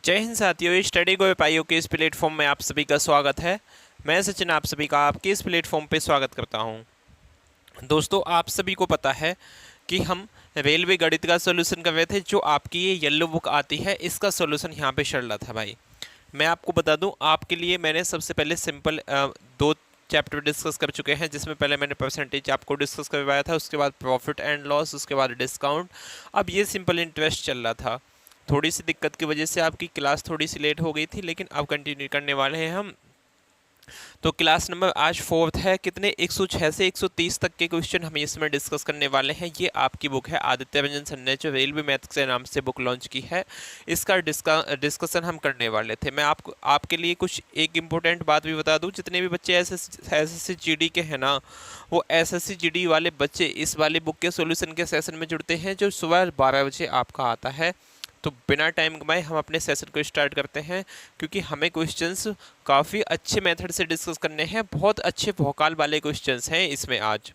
जय हिंद साथियों, स्टडी गो पाइयों के इस प्लेटफॉर्म में आप सभी का स्वागत है। मैं सचिन आप सभी का आपके इस प्लेटफॉर्म पे स्वागत करता हूं। दोस्तों, आप सभी को पता है कि हम रेलवे गणित का सॉल्यूशन कर रहे थे। जो आपकी ये येलो बुक आती है, इसका सॉल्यूशन यहाँ पे चल रहा था भाई। मैं आपको बता दूं, आपके लिए मैंने सबसे पहले सिंपल दो चैप्टर डिस्कस कर चुके हैं, जिसमें पहले मैंने परसेंटेज आपको डिस्कस करवाया था, उसके बाद प्रॉफिट एंड लॉस, उसके बाद डिस्काउंट। अब ये सिंपल इंटरेस्ट चल रहा था। थोड़ी सी दिक्कत की वजह से आपकी क्लास थोड़ी सी लेट हो गई थी, लेकिन अब कंटिन्यू करने वाले हैं हम। तो क्लास नंबर आज 4th है। कितने 106 से 130 तक के क्वेश्चन हम इसमें डिस्कस करने वाले हैं। ये आपकी बुक है, आदित्य रंजन सर ने जो रेलवे मैथ्स के नाम से बुक लॉन्च की है, इसका डिस्कशन हम करने वाले थे। मैं आपके लिए कुछ एक इम्पोर्टेंट बात भी बता दूं। जितने भी बच्चे एसएससी जीडी के हैं ना, वो एसएससी जीडी वाले बच्चे इस वाले बुक के सोल्यूशन के सेशन में जुड़ते हैं, जो सुबह 12 बजे आपका आता है। तो बिना टाइम गवाए हम अपने सेशन को स्टार्ट करते हैं, क्योंकि हमें क्वेश्चंस काफ़ी अच्छे मेथड से डिस्कस करने हैं। बहुत अच्छे वोकाल वाले क्वेश्चंस हैं इसमें आज।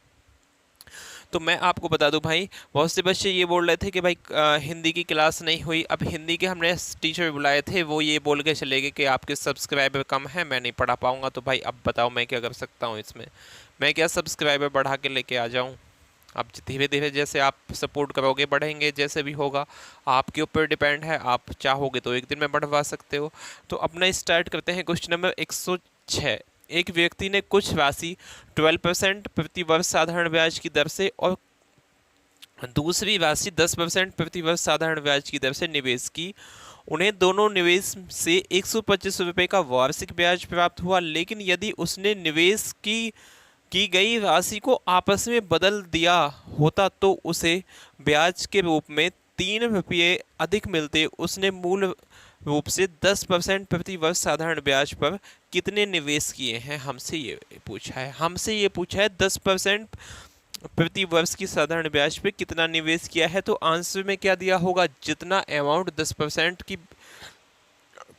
तो मैं आपको बता दूं भाई, बहुत से बच्चे ये बोल रहे थे कि भाई हिंदी की क्लास नहीं हुई। अब हिंदी के हमने टीचर बुलाए थे, वो ये बोल के चले गए कि आपके सब्सक्राइबर कम है, मैं नहीं पढ़ा पाऊँगा। तो भाई अब बताओ मैं क्या कर सकता हूँ इसमें? मैं क्या सब्सक्राइबर बढ़ा के लेके आ जाऊँ? अब धीरे धीरे जैसे आप सपोर्ट करोगे बढ़ेंगे, जैसे भी होगा आपके ऊपर डिपेंड है। आप चाहोगे तो एक दिन में बढ़वा सकते हो। तो अपना स्टार्ट करते हैं। Question number 106। एक व्यक्ति ने कुछ राशि 12% प्रति वर्ष साधारण ब्याज की दर से और दूसरी राशि 10% प्रति वर्ष साधारण ब्याज की दर से निवेश की। उन्हें दोनों निवेश से 125 रुपये का वार्षिक ब्याज प्राप्त हुआ, लेकिन यदि उसने निवेश की गई राशि को आपस में बदल दिया होता तो उसे ब्याज के रूप में 3 रुपये अधिक मिलते। उसने मूल रूप से 10% प्रति वर्ष साधारण ब्याज पर कितने निवेश किए हैं? हमसे ये पूछा है 10% प्रति वर्ष की साधारण ब्याज पे कितना निवेश किया है। तो आंसर में क्या दिया होगा? जितना अमाउंट 10% की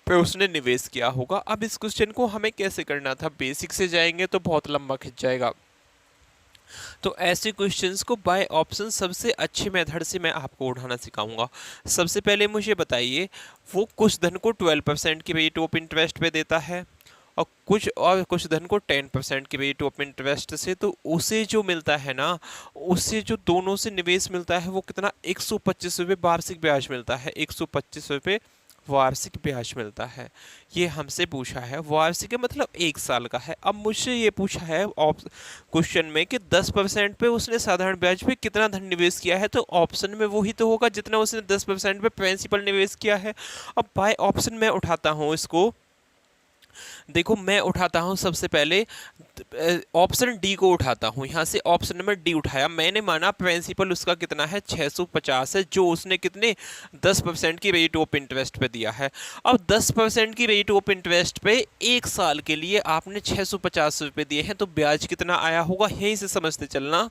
पे उसने निवेश किया होगा। अब इस क्वेश्चन को हमें कैसे करना था? बेसिक से जाएंगे तो बहुत लंबा खिंच जाएगा। तो ऐसे क्वेश्चंस को बाय ऑप्शन सबसे अच्छे मेथड से मैं आपको उठाना सिखाऊंगा। सबसे पहले मुझे बताइए, वो कुछ धन को 12% की रेट ऑफ इंटरेस्ट पे देता है और कुछ धन को 10% की रेट ऑफ इंटरेस्ट से। तो उसे जो मिलता है ना, उससे जो दोनों से निवेश मिलता है वो कितना? 125 रुपये वार्षिक ब्याज मिलता है। 125 रुपये वार्षिक ब्याज मिलता है। ये हमसे पूछा है, वार्षिक मतलब 1 साल का है। अब मुझसे ये पूछा है क्वेश्चन में कि 10% पे उसने साधारण ब्याज पे कितना धन निवेश किया है। तो ऑप्शन में वही तो होगा जितना उसने 10% पे प्रिंसिपल निवेश किया है। अब बाय ऑप्शन मैं उठाता हूँ इसको। देखो, मैं उठाता हूं सबसे पहले ऑप्शन डी को उठाता हूं। यहां से ऑप्शन नंबर डी उठाया मैंने। माना प्रिंसिपल उसका कितना है? 650 है, जो उसने कितने 10% की रेट ऑफ इंटरेस्ट पे दिया है। अब 10% की रेट ऑफ इंटरेस्ट पे 1 साल के लिए आपने 650 रुपये दिए हैं, तो ब्याज कितना आया होगा? यहीं से समझते चलना।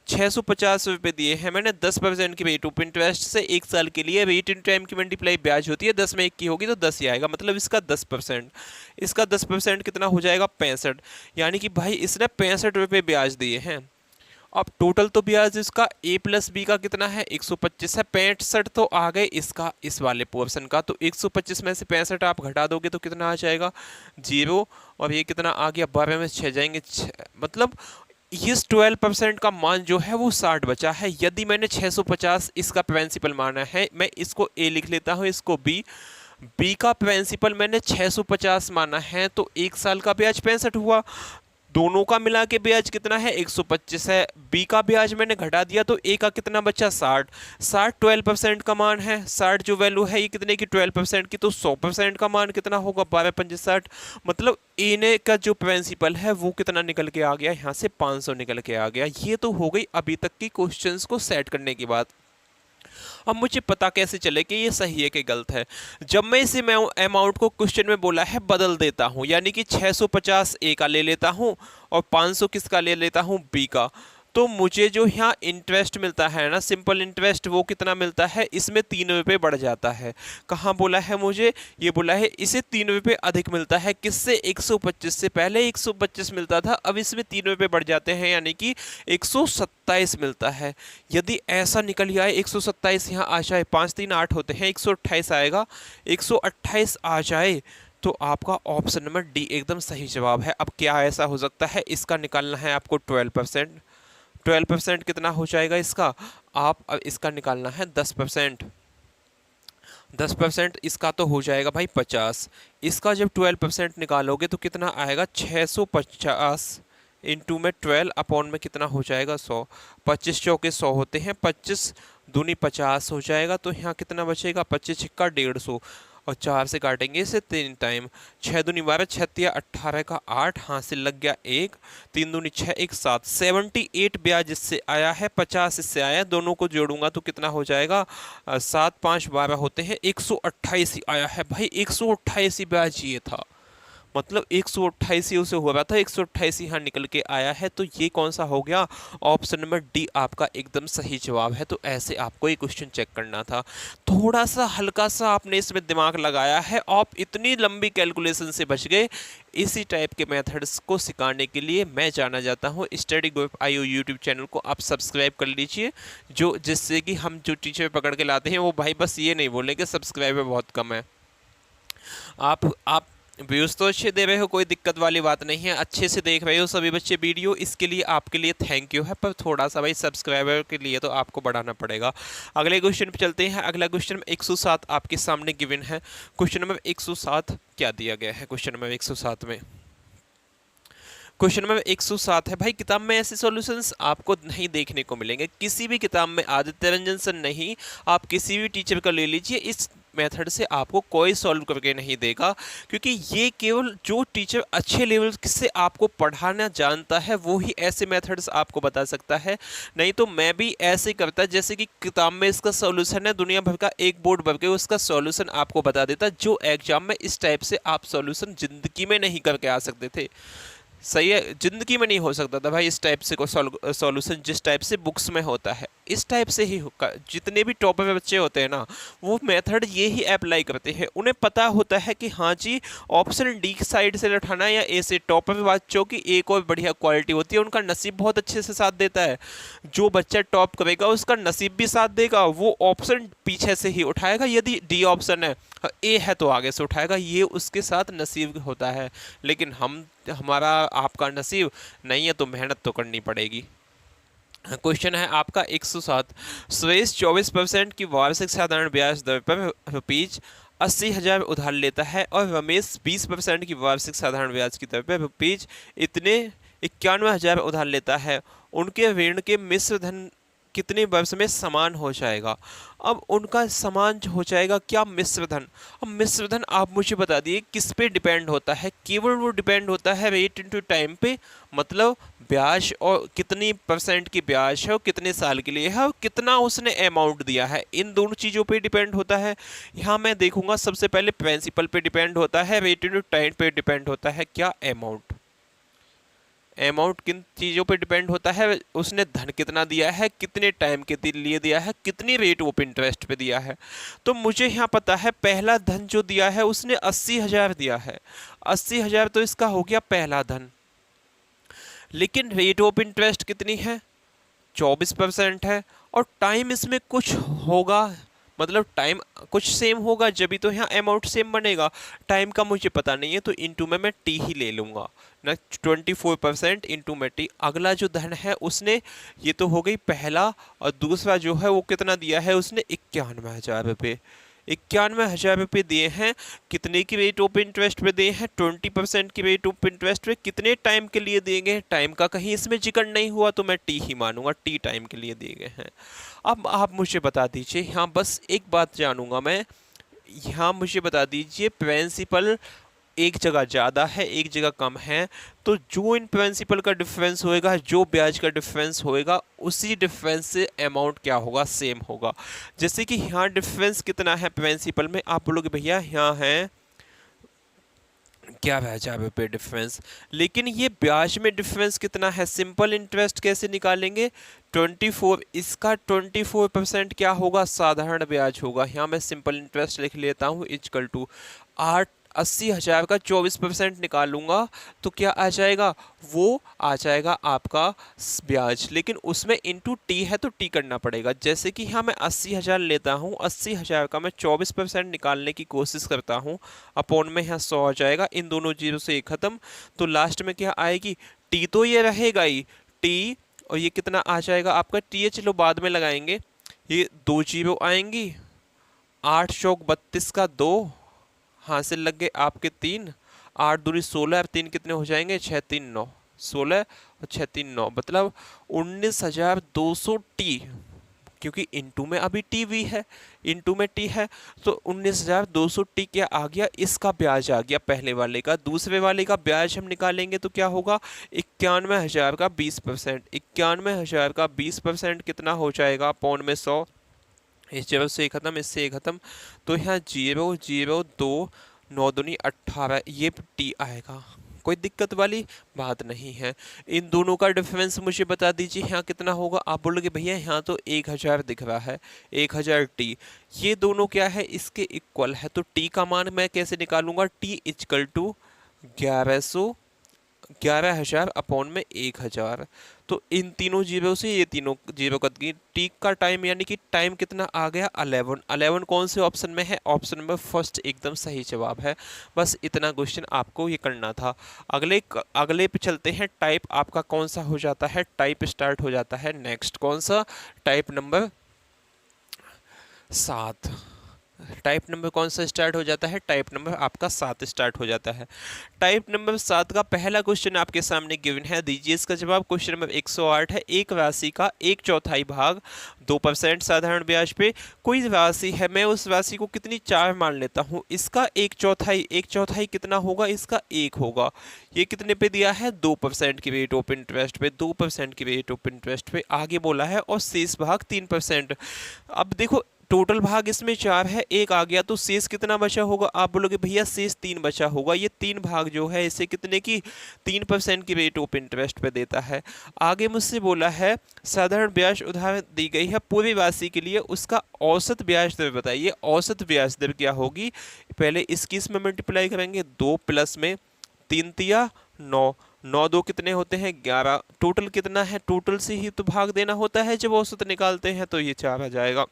650 रुपये दिए हैं मैंने 10% की रेट ऑफ इंटरेस्ट से 1 साल के लिए। रेट इन टाइम की मल्टीप्लाई ब्याज होती है, 10 में 1 की होगी तो 10 ही आएगा। मतलब इसका 10%, इसका 10% कितना हो जाएगा? 65। यानी कि भाई इसने 65 रुपये ब्याज दिए हैं। अब टोटल तो ब्याज इसका a प्लस बी का कितना है? 125 है। 65 तो आ गए इसका, इस वाले पोर्शन का। तो 125 में से 65 आप घटा दोगे तो कितना आ जाएगा? 0। और ये कितना आ गया? 12 में 6 जाएंगे 6। मतलब इस 12% का मान जो है वो 60 बचा है। यदि मैंने 650 इसका प्रिंसिपल माना है, मैं इसको a लिख लेता हूँ, इसको बी का प्रिंसिपल मैंने 650 माना है, तो 1 साल का ब्याज 65 हुआ। दोनों का मिला के ब्याज कितना है? 125 है। बी का ब्याज मैंने घटा दिया तो ए का कितना बचा? 60। 12% का मान है। 60 जो वैल्यू है ये कितने की? 12% की। तो 100% का मान कितना होगा? 12 पंजे 60। मतलब ए ने का जो प्रिंसिपल है वो कितना निकल के आ गया? यहाँ से 500 निकल के आ गया। ये तो हो गई अभी तक की क्वेश्चंस को सेट करने की बात। अब मुझे पता कैसे चले कि ये सही है कि गलत है? जब मैं इस अमाउंट को क्वेश्चन में बोला है बदल देता हूं, यानी कि 650 ए का ले लेता हूं और 500 किसका ले लेता हूं? बी का। तो मुझे जो यहाँ इंटरेस्ट मिलता है ना, सिंपल इंटरेस्ट, वो कितना मिलता है, इसमें 3 रुपये बढ़ जाता है। कहाँ बोला है मुझे, ये बोला है इसे 3 रुपये अधिक मिलता है, किससे, 125 से। पहले 125 मिलता था, अब इसमें 3 रुपये बढ़ जाते हैं, यानी कि 127 मिलता है। यदि ऐसा निकल आए 127 यहाँ आ जाए, 5 3 8 होते हैं, 128 आएगा, 128 आ जाए, तो आपका ऑप्शन नंबर डी एकदम सही जवाब है। अब क्या ऐसा हो सकता है, इसका निकालना है आपको 12%। 12% कितना हो जाएगा इसका, आप अब इसका निकालना है 10%। 10% इसका तो हो जाएगा भाई 50। इसका जब 12% निकालोगे तो कितना आएगा, 650 इंटू में 12 अपॉन में कितना हो जाएगा, 100। 25 चौके 100 होते हैं, 25 दूनी 50 हो जाएगा, तो यहाँ कितना बचेगा, 25 छिक्का 150, और 4 से काटेंगे इसे 3 टाइम, 6 दूनी 12, 6 तिया 18 का 8, हासिल लग गया 1, 3 दूनी 6, 1 7, 78 ब्याज इससे आया है, 50 इससे आया है, दोनों को जोड़ूंगा तो कितना हो जाएगा, 7 5 12 होते हैं, 128 ही आया है भाई, 128 ब्याज ये था, मतलब 128 उसे हुआ था, 128 यहाँ निकल के आया है। तो ये कौन सा हो गया, ऑप्शन नंबर डी आपका एकदम सही जवाब है। तो ऐसे आपको ये क्वेश्चन चेक करना था, थोड़ा सा हल्का सा आपने इसमें दिमाग लगाया है, आप इतनी लंबी कैलकुलेशन से बच गए। इसी टाइप के मेथड्स को सिखाने के लिए मैं जाना जाता हूँ study group IO YouTube channel को आप सब्सक्राइब कर लीजिए, जो जिससे कि हम जो टीचर पकड़ के लाते हैं वो भाई बस ये नहीं बोलेंगे सब्सक्राइबर बहुत कम है। आप व्यूज़ तो अच्छे दे रहे हो, कोई दिक्कत वाली बात नहीं है, अच्छे से देख रहे हो सभी बच्चे वीडियो, इसके लिए आपके लिए थैंक यू है, पर थोड़ा सा भाई सब्सक्राइबर के लिए तो आपको बढ़ाना पड़ेगा। अगले क्वेश्चन पे चलते हैं। अगला क्वेश्चन 107 आपके सामने गिवन है। क्वेश्चन नंबर 107 क्या दिया गया है, क्वेश्चन नंबर 107 में, क्वेश्चन नंबर 107 है भाई, किताब में ऐसे सॉल्यूशंस आपको नहीं देखने को मिलेंगे, किसी भी किताब में, आदित्य रंजन सर नहीं, आप किसी भी टीचर का ले लीजिए, इस मेथड से आपको कोई सॉल्व करके नहीं देगा, क्योंकि ये केवल जो टीचर अच्छे लेवल से आपको पढ़ाना जानता है वो ही ऐसे मेथड्स आपको बता सकता है। नहीं तो मैं भी ऐसे करता, जैसे कि किताब में इसका सॉल्यूशन है, दुनिया भर का एक बोर्ड भर के उसका सॉल्यूशन आपको बता देता, जो एग्जाम में इस टाइप से आप सॉल्यूशन जिंदगी में नहीं करके आ सकते थे। सही है, जिंदगी में नहीं हो सकता था भाई इस टाइप से कोई सॉल्यूशन, जिस टाइप से बुक्स में होता है इस टाइप से ही होगा। जितने भी टॉपर बच्चे होते हैं ना, वो मेथड ये ही अप्लाई करते हैं, उन्हें पता होता है कि हाँ जी ऑप्शन डी साइड से उठाना या ए से। टॉपर बच्चों की एक और बढ़िया क्वालिटी होती है, उनका नसीब बहुत अच्छे से साथ देता है। जो बच्चा टॉप करेगा उसका नसीब भी साथ देगा, वो ऑप्शन पीछे से ही उठाएगा, यदि डी ऑप्शन है, ए है तो आगे से उठाएगा, ये उसके साथ नसीब होता है। लेकिन हमारा आपका नसीब नहीं है, तो मेहनत तो करनी पड़ेगी। क्वेश्चन है आपका 107, सुरेश 24% की वार्षिक साधारण ब्याज दर पर ₹80,000 उधार लेता है और रमेश 20% की वार्षिक साधारण ब्याज की दर पर इतने 91,000 उधार लेता है। उनके ऋण के मिश्र धन कितने वर्ष में समान हो जाएगा। अब उनका समान हो जाएगा क्या, मिश्र धन। अब मिश्र धन आप मुझे बता दिए किस पे डिपेंड होता है, केवल वो डिपेंड होता है रेट इनटू टाइम पे, मतलब ब्याज और कितनी % की ब्याज है और कितने साल के लिए है और कितना उसने अमाउंट दिया है, इन दोनों चीज़ों पे डिपेंड होता है। यहाँ मैं देखूंगा सबसे पहले प्रिंसिपल पे डिपेंड होता है, रेट इनटू टाइम पे डिपेंड होता है क्या, अमाउंट। अमाउंट किन चीज़ों पे डिपेंड होता है, उसने धन कितना दिया है, कितने टाइम के लिए दिया है, कितनी रेट ऑफ इंटरेस्ट पे दिया है। तो मुझे यहाँ पता है पहला धन जो दिया है उसने 80,000 दिया है, 80,000 तो इसका हो गया पहला धन। लेकिन रेट ऑफ इंटरेस्ट कितनी है, 24% है, और टाइम इसमें कुछ होगा, मतलब टाइम कुछ सेम होगा जब भी तो यहाँ अमाउंट सेम बनेगा। टाइम का मुझे पता नहीं है, तो इंटू में मैं टी ही ले लूँगा ना, 24% इंटू में टी। अगला जो धन है उसने, ये तो हो गई पहला, और दूसरा जो है वो कितना दिया है उसने, 91,000 रुपये। 91,000 रुपये दिए हैं, कितने की रेट ऑफ इंटरेस्ट पे दिए हैं, 20% की रेट ऑफ इंटरेस्ट पे, कितने टाइम के लिए दिए गए, टाइम का कहीं इसमें जिक्र नहीं हुआ, तो मैं टी ही मानूंगा, टी टाइम के लिए दिए गए हैं। अब आप मुझे बता दीजिए, यहाँ बस एक बात जानूंगा मैं, यहाँ मुझे बता दीजिए प्रिंसिपल एक जगह ज़्यादा है एक जगह कम है, तो जो इन प्रिंसिपल का डिफरेंस होएगा, जो ब्याज का डिफरेंस होएगा, उसी डिफरेंस से अमाउंट क्या होगा, सेम होगा। जैसे कि यहाँ डिफरेंस कितना है प्रिंसिपल में, आप बोलोगे भैया यहाँ है 11,000 रुपये डिफरेंस। लेकिन ये ब्याज में डिफरेंस कितना है, सिंपल इंटरेस्ट कैसे निकालेंगे, 24, इसका 24% क्या होगा, साधारण ब्याज होगा। यहाँ मैं सिंपल इंटरेस्ट लिख लेता हूँ, इक्वल टू 80,000 का 24% निकालूंगा तो क्या आ जाएगा, वो आ जाएगा आपका ब्याज। लेकिन उसमें इंटू टी है तो टी करना पड़ेगा। जैसे कि यहाँ मैं 80,000 लेता हूँ, 80,000 का मैं 24% निकालने की कोशिश करता हूँ, अपॉन में यहाँ 100 आ जाएगा, इन दोनों जीरो से ये खत्म, तो लास्ट में क्या आएगी, टी तो ये रहेगा ही, टी, और ये कितना आ जाएगा आपका, टी है चलो बाद में लगाएंगे, ये 2 जीरो आएंगी, 8 चौक 32 का 2, हासिल लग गए आपके 3, 8 दूनी 16 और 3 कितने हो जाएंगे, 6 3 9, 16 और 6 3 9, मतलब 19,200 टी, क्योंकि इनटू में अभी टी वी है, इनटू में टी है, तो 19,200 टी क्या आ गया, इसका ब्याज आ गया पहले वाले का। दूसरे वाले का ब्याज हम निकालेंगे तो क्या होगा, 91,000 का 20%, 91,000 का 20% कितना हो जाएगा, पौन में 100, इस जीरो से एक खत्म, इससे एक खत्म, तो यहाँ 0 0 2 9 दूनी 18, ये टी आएगा। कोई दिक्कत वाली बात नहीं है। इन दोनों का डिफरेंस मुझे बता दीजिए, यहाँ कितना होगा। आप बोलोगे भैया यहाँ तो 1,000 दिख रहा है, 1,000 टी, ये दोनों क्या है, इसके इक्वल है, तो टी का मान मैं कैसे निकालूंगा, टी इक्वल टू 11,000 अपॉन में 1,000, तो इन तीनों जीरो से ये तीनों जीरो कट गई। टी का टाइम यानी कि टाइम कितना आ गया, 11, 11 कौन से ऑप्शन में है, ऑप्शन नंबर फर्स्ट एकदम सही जवाब है। बस इतना क्वेश्चन आपको ये करना था। अगले पे चलते हैं, टाइप आपका कौन सा हो जाता है, टाइप स्टार्ट हो जाता है नेक्स्ट, कौन सा, टाइप नंबर 7, टाइप नंबर कौन सा स्टार्ट हो जाता है, टाइप नंबर आपका 7 स्टार्ट हो जाता है। टाइप नंबर 7 का पहला क्वेश्चन आपके सामने गिवन है, दीजिए इसका जवाब। क्वेश्चन नंबर 108 है, एक राशि का 1/4 भाग 2% साधारण ब्याज पे कोई राशि है, मैं उस राशि को कितनी 4 मान लेता हूँ, इसका 1/4 कितना होगा, इसका 1 होगा। ये कितने पे दिया है, 2% की रेट ऑफ इंटरेस्ट पे, 2% की रेट ऑफ इंटरेस्ट पे आगे बोला है, और शेष भाग 3%। अब देखो टोटल भाग इसमें 4 है, 1 आ गया, तो शेष कितना बचा होगा, आप बोलोगे भैया शेष 3 बचा होगा। ये 3 भाग जो है इसे कितने की, 3% की रेट ऑफ इंटरेस्ट पे देता है। आगे मुझसे बोला है साधारण ब्याज उधार दी गई है पूरी राशि के लिए, उसका औसत ब्याज दर बताइए। औसत ब्याज दर क्या होगी, पहले इसकी में मल्टीप्लाई करेंगे, 2 प्लस में 3 तिया 9, 9 2 कितने होते हैं, 11, टोटल कितना है, टोटल से ही तो भाग देना होता है जब औसत निकालते हैं, तो ये 4 आ जाएगा।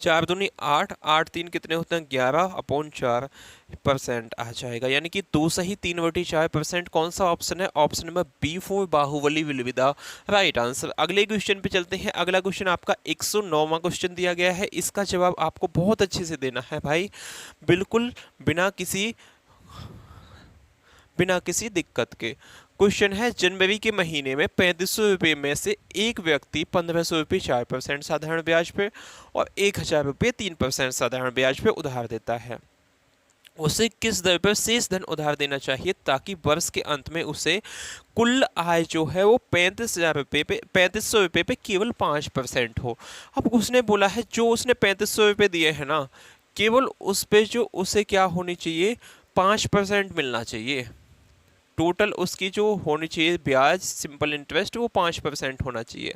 4 दूनी 8, 8 3 कितने होते हैं, 11/4% आ जाएगा, यानी कि 2 सही 3/4%। कौन सा ऑप्शन है, option number B for Baahubali विलविदा, राइट आंसर। अगले क्वेश्चन पे चलते हैं। अगला क्वेश्चन आपका 109वां क्वेश्चन दिया गया है, इसका जवाब आपको बहुत अच्छे से देना है भाई, बिल्कुल बिना किसी दिक्कत के। क्वेश्चन है, जनवरी के महीने में 3500 रुपये में से एक व्यक्ति 1500 रुपये 4% साधारण ब्याज पे और 1,000 रुपये 3% साधारण ब्याज पे उधार देता है। उसे किस दर पर शेष धन उधार देना चाहिए ताकि वर्ष के अंत में उसे कुल आय जो है वो 35,000 रुपये पे 3500 रुपये पे केवल 5% हो। अब उसने बोला है जो उसने 3500 रुपये दिए हैं ना, केवल उस पे जो उसे क्या होनी चाहिए, 5% मिलना चाहिए। टोटल उसकी जो होनी चाहिए ब्याज सिंपल इंटरेस्ट वो 5% होना चाहिए।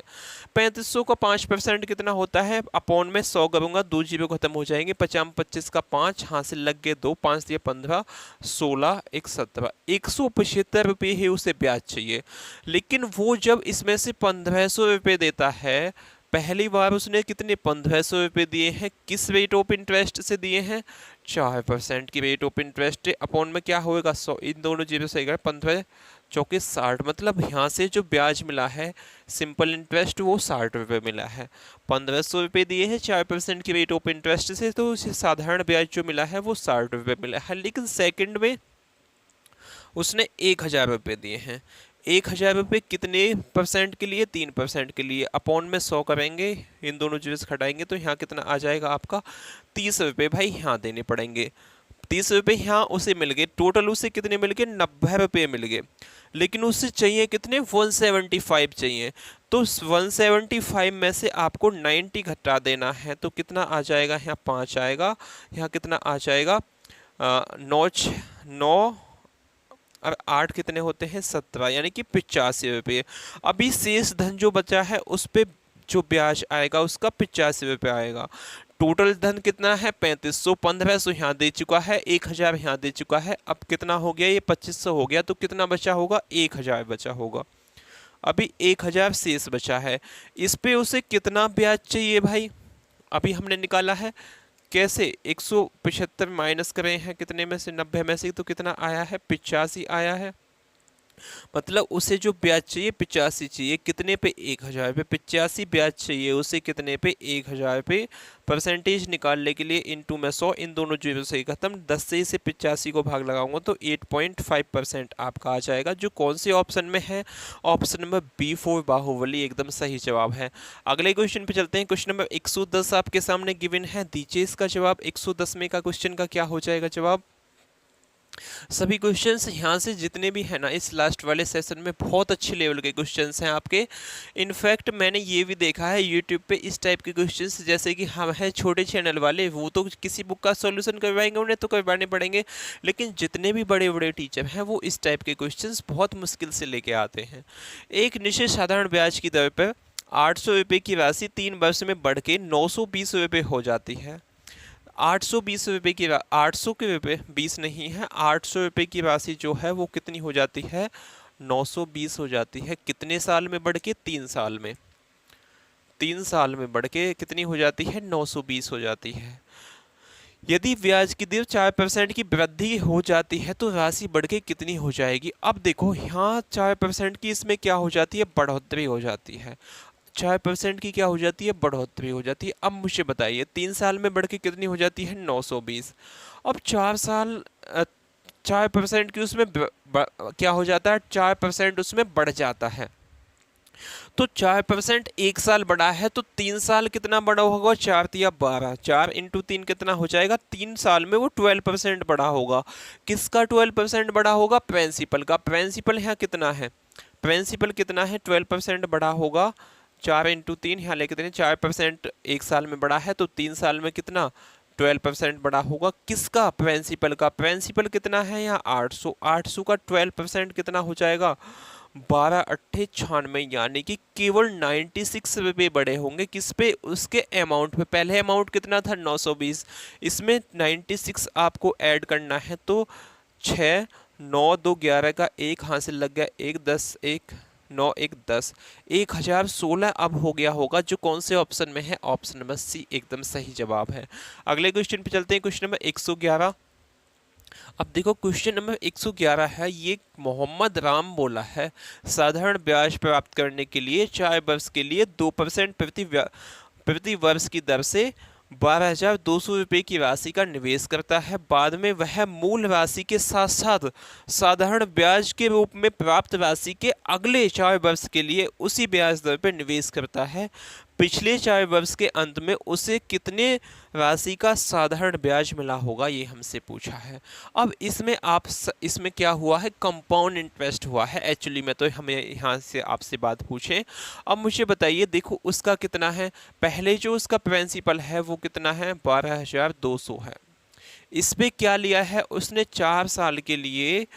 3500 का 5% कितना होता है, अपॉन में 100 करूंगा, 2 जीरो खत्म हो जाएंगे, 50 25 का 5, हासिल लग गए 2, 5 दिए 15, 16 1 17, 175 रुपये ही उसे ब्याज चाहिए। लेकिन वो जब इसमें से 1500 रुपये देता है, पहली बार उसने कितने 1500 रुपये दिए हैं, किस रेट ऑफ इंटरेस्ट से दिए हैं, 4% की रेट ऑफ इंटरेस्ट, अपॉन में क्या होएगा 100, इन दोनों जीरो से 15 चौके 60, मतलब यहाँ से जो ब्याज मिला है सिंपल इंटरेस्ट वो 60 रुपये मिला है। 1500 रुपये दिए हैं 4% की रेट ऑफ इंटरेस्ट से, तो उसे साधारण ब्याज जो मिला है वो 60 रुपये मिला है। लेकिन सेकंड में उसने 1,000 रुपये दिए हैं, 1,000 रुपये कितने परसेंट के लिए, 3% के लिए, अपॉन में 100 करेंगे, इन दोनों चीज़ घटाएंगे तो यहाँ कितना आ जाएगा आपका 30 रुपये भाई यहाँ देने पड़ेंगे। 30 रुपये यहाँ उसे मिल गए, टोटल उसे कितने मिल गए, 90 रुपये मिल गए। लेकिन उससे चाहिए कितने, 175 चाहिए, तो 175 में से आपको 90 घटा देना है, तो कितना आ जाएगा, यहाँ 5 आएगा, यहाँ कितना आ जाएगा नौ और 8 कितने होते हैं 17, यानी कि 85 रुपये। अभी शेष धन जो बचा है उस पे जो ब्याज आएगा उसका 85 रुपये आएगा। टोटल धन कितना है 3500, 1500 यहाँ दे चुका है, 1000 यहाँ दे चुका है। अब कितना हो गया, ये 2500 हो गया, तो कितना बचा होगा 1000 बचा होगा। अभी 1000 शेष बचा है, इस पे उसे कितना ब्याज चाहिए भाई, अभी हमने निकाला है कैसे, 175 माइनस कर रहे हैं कितने में से, 90 में से, तो कितना आया है 85 आया है। मतलब उसे जो ब्याज चाहिए 85 चाहिए, कितने पे 1000 पे 85 ब्याज चाहिए उसे, कितने पे 1000 पे। परसेंटेज निकालने के लिए इनटू में 100, इन दोनों जीरो से खत्म, 10 से इसे 85 को भाग लगाऊंगा तो 8.5% आपका आ जाएगा, जो कौन से ऑप्शन में है, ऑप्शन नंबर B4 बाहुबली एकदम सही जवाब है। अगले क्वेश्चन पे चलते हैं। क्वेश्चन नंबर 110 आपके सामने गिवन है, दीजिए इसका जवाब। 110 में का क्वेश्चन का क्या हो जाएगा जवाब। सभी क्वेश्चंस यहाँ से जितने भी हैं ना इस लास्ट वाले सेशन में बहुत अच्छे लेवल के क्वेश्चंस हैं आपके। इनफैक्ट मैंने ये भी देखा है यूट्यूब पे इस टाइप के क्वेश्चंस, जैसे कि हम हैं छोटे चैनल वाले, वो तो किसी बुक का सॉल्यूशन करवाएंगे, उन्हें तो करवाने पड़ेंगे, लेकिन जितने भी बड़े बड़े टीचर हैं वो इस टाइप के क्वेश्चंस बहुत मुश्किल से लेके आते हैं। एक निश्चित साधारण ब्याज की दर पर 800 रुपये की राशि 3 वर्ष में बढ़ के 920 रुपये हो जाती है। 820 रुपये की 800 के रुपये 20 नहीं है, 800 रुपये की राशि जो है वो कितनी हो जाती है 920 हो जाती है। कितने साल में बढ़ के 3 साल में, 3 साल में बढ़ के कितनी हो जाती है 920 हो जाती है। यदि ब्याज की दर 4% की वृद्धि हो जाती है तो राशि बढ़ के कितनी हो जाएगी। अब देखो यहाँ 4% की इसमें क्या हो जाती है बढ़ोतरी हो जाती है, 4% की क्या हो जाती है बढ़ोतरी हो जाती है। अब मुझे बताइए 3 साल में बढ़ के कितनी हो जाती है 920। अब 4% की उसमें क्या हो जाता है 4% उसमें बढ़ जाता है, तो 4% 1 साल बढ़ा है तो 3 साल कितना बढ़ा होगा 4 या 12, 4 इंटू 3 कितना हो जाएगा, 3 साल में वो 12% बढ़ा होगा। किसका 12% बढ़ा होगा, प्रिंसिपल का। प्रिंसिपल यहाँ कितना है, प्रिंसिपल कितना है 12% बढ़ा होगा, 4 इंटू 3 यहाँ लेके दें, 4% 1 साल में बढ़ा है तो 3 साल में कितना 12% बढ़ा होगा। किसका, प्रिंसिपल का। प्रिंसिपल कितना है यहाँ 800, 800 का 12% कितना हो जाएगा 12 अट्ठे 96, यानी कि केवल 96 रुपये बढ़े होंगे। किस पे, उसके अमाउंट पे। पहले अमाउंट कितना था 920, इसमें 96 आपको ऐड करना है, तो 6 9 2 11 का 1 हासिल लग गया, 1 10 1 9 1 10, 1016 अब हो गया होगा, जो कौन से ऑप्शन में है, ऑप्शन नंबर सी एकदम सही जवाब है। अगले क्वेश्चन पे चलते हैं, क्वेश्चन नंबर 111। अब देखो क्वेश्चन नंबर 111 है, ये मोहम्मद राम बोला है, साधारण ब्याज प्राप्त करने के लिए 4 वर्ष के लिए 2% प्रति वर्ष की दर से 12,200 रुपये की राशि का निवेश करता है। बाद में वह मूल राशि के साथ साथ साधारण ब्याज के रूप में प्राप्त राशि के अगले 4 वर्ष के लिए उसी ब्याज दर पर निवेश करता है। पिछले 4 वर्ष के अंत में उसे कितने राशि का साधारण ब्याज मिला होगा, ये हमसे पूछा है। अब इसमें इसमें क्या हुआ है, कंपाउंड इंटरेस्ट हुआ है एक्चुअली में, तो हमें यहाँ से आपसे बात पूछें। अब मुझे बताइए, देखो उसका कितना है, पहले जो उसका प्रिंसिपल है वो कितना है 12,200 है। इस पे क्या लिया है उसने 4 साल के लिए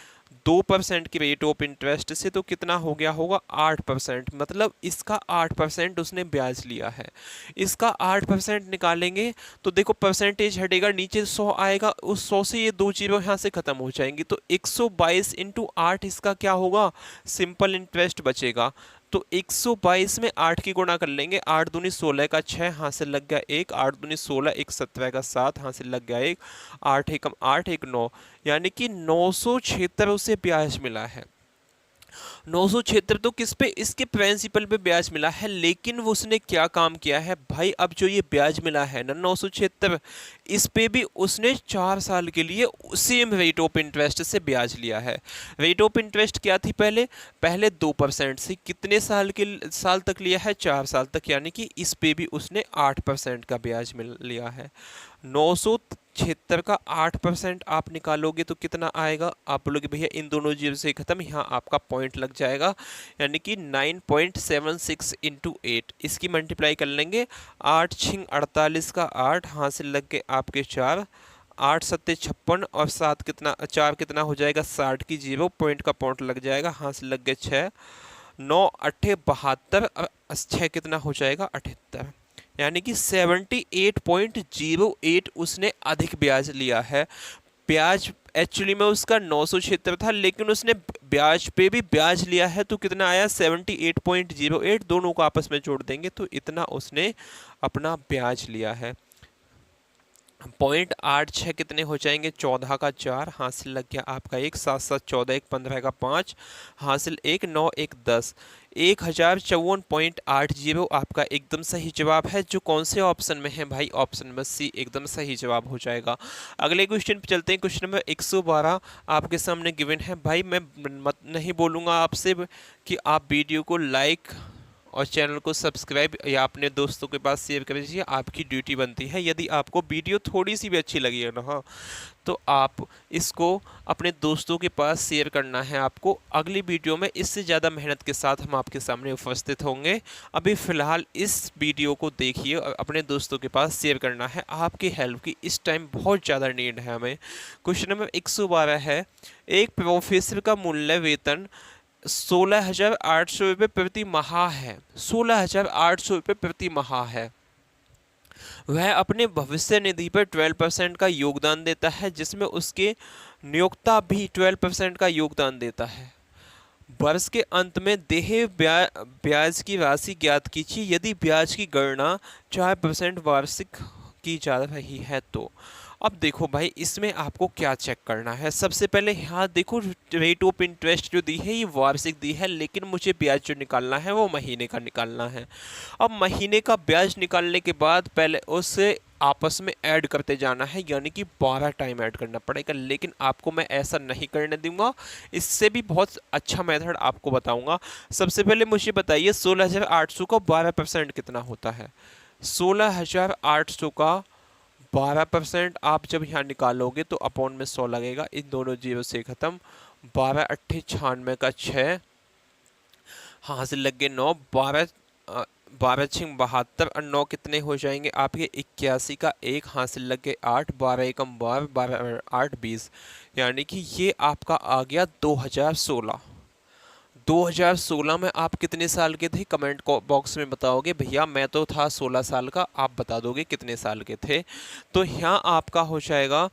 2% की रेट ऑफ इंटरेस्ट से, तो कितना हो गया होगा 8%, मतलब इसका 8% उसने ब्याज लिया है। इसका 8% निकालेंगे तो देखो परसेंटेज हटेगा, नीचे 100 आएगा, उस 100 से ये 2 जीरो यहाँ से खत्म हो जाएंगी, तो 122 इंटू 8 इसका क्या होगा, सिंपल इंटरेस्ट बचेगा। तो 122 में 8 की गुणा कर लेंगे, 8 दूनी 16 का 6 हासिल लग गया 1, 8 दूनी 16 1 17 का 7 हासिल लग गया 1, 8 एकम 8 1 9, यानी कि 976 उसे ब्याज मिला है। 976 तो किस पे, इसके प्रिंसिपल पे ब्याज मिला है, लेकिन वो उसने क्या काम किया है भाई, अब जो ये ब्याज मिला है ना 976, इस पे भी उसने 4 साल के लिए सेम रेट ऑफ इंटरेस्ट से ब्याज लिया है। रेट ऑफ इंटरेस्ट क्या थी पहले, पहले 2% से कितने साल तक लिया है 4 साल तक, यानी कि इस पे भी उसने 8% का ब्याज मिल लिया है। 976 का 8% आप निकालोगे तो कितना आएगा, आप बोलोगे भैया इन दोनों जीरो से खत्म, यहाँ आपका पॉइंट लग जाएगा, यानी कि 9.76 इंटू 8, इसकी मल्टीप्लाई कर लेंगे, 8 छिंग 48 का 8 हासिल लग के आपके 4, 8 सत्ते 56 और 7 कितना 4 कितना हो जाएगा 60 की 0 पॉइंट का पॉइंट लग जाएगा, हाँ से लग गए 6, 9 अट्ठे 72 और 6 कितना हो जाएगा 78, यानी कि 78.08 उसने अधिक ब्याज लिया है। ब्याज एक्चुअली में उसका 976 था, लेकिन उसने ब्याज पे भी ब्याज लिया है, तो कितना आया 78.08, दोनों को आपस में जोड़ देंगे तो इतना उसने अपना ब्याज लिया है। 0.86 कितने हो जाएंगे 14 का 4, हासिल लग गया आपका 1, 7 7 14, 1 15 का 5, हासिल 1, 9 1 10, 1054.80 आपका एकदम सही जवाब है, जो कौन से ऑप्शन में है भाई, ऑप्शन नंबर सी एकदम सही जवाब हो जाएगा। अगले क्वेश्चन पे चलते हैं। क्वेश्चन नंबर 112 आपके सामने गिवन है। भाई मैं नहीं बोलूँगा आपसे कि आप वीडियो को लाइक और चैनल को सब्सक्राइब या अपने दोस्तों के पास शेयर कर दीजिए, आपकी ड्यूटी बनती है। यदि आपको वीडियो थोड़ी सी भी अच्छी लगी है ना, हाँ, तो आप इसको अपने दोस्तों के पास शेयर करना है आपको। अगली वीडियो में इससे ज़्यादा मेहनत के साथ हम आपके सामने उपस्थित होंगे। अभी फ़िलहाल इस वीडियो को देखिए और अपने दोस्तों के पास शेयर करना है, आपकी हेल्प की इस टाइम बहुत ज़्यादा नीड है हमें। क्वेश्चन नंबर 112 है, एक प्रोफेसर का मूल्य वेतन 16,800 रुपये प्रति माह है, 16,800 रुपये प्रति माह है। वह अपने भविष्य निधि पर 12% का योगदान देता है, जिसमें उसके नियोक्ता भी 12% का योगदान देता है। वर्ष के अंत में देय ब्याज की राशि ज्ञात कीजिए यदि ब्याज की गणना 4% वार्षिक की जा रही है तो। अब देखो भाई, इसमें आपको क्या चेक करना है। सबसे पहले यहाँ देखो, रेट ऑफ इंटरेस्ट जो दी है ये वार्षिक दी है, लेकिन मुझे ब्याज जो निकालना है वो महीने का निकालना है। अब महीने का ब्याज निकालने के बाद पहले उसे आपस में ऐड करते जाना है, यानी कि 12 टाइम ऐड करना पड़ेगा, लेकिन आपको मैं ऐसा नहीं करने दूंगा। इससे भी बहुत अच्छा मेथड आपको बताऊंगा। सबसे पहले मुझे बताइए 16,800 का 12% कितना होता है। 16,800 का 12% आप जब यहाँ निकालोगे तो अपॉन में 100 लगेगा, इन दोनों जीरो से ख़त्म। 12 अट्ठे 96 का 6, हाँ से लग गए 9, 12 12 6 72 और 9 कितने हो जाएंगे आपके 81 का 1, हाँ से लग गए 8, 12 एकम 12, 12 8 20, यानी कि ये आपका आ गया 2016। 2016 में आप कितने साल के थे, कमेंट बॉक्स में बताओगे। भैया मैं तो था 16 साल का, आप बता दोगे कितने साल के थे। तो यहाँ आपका हो जाएगा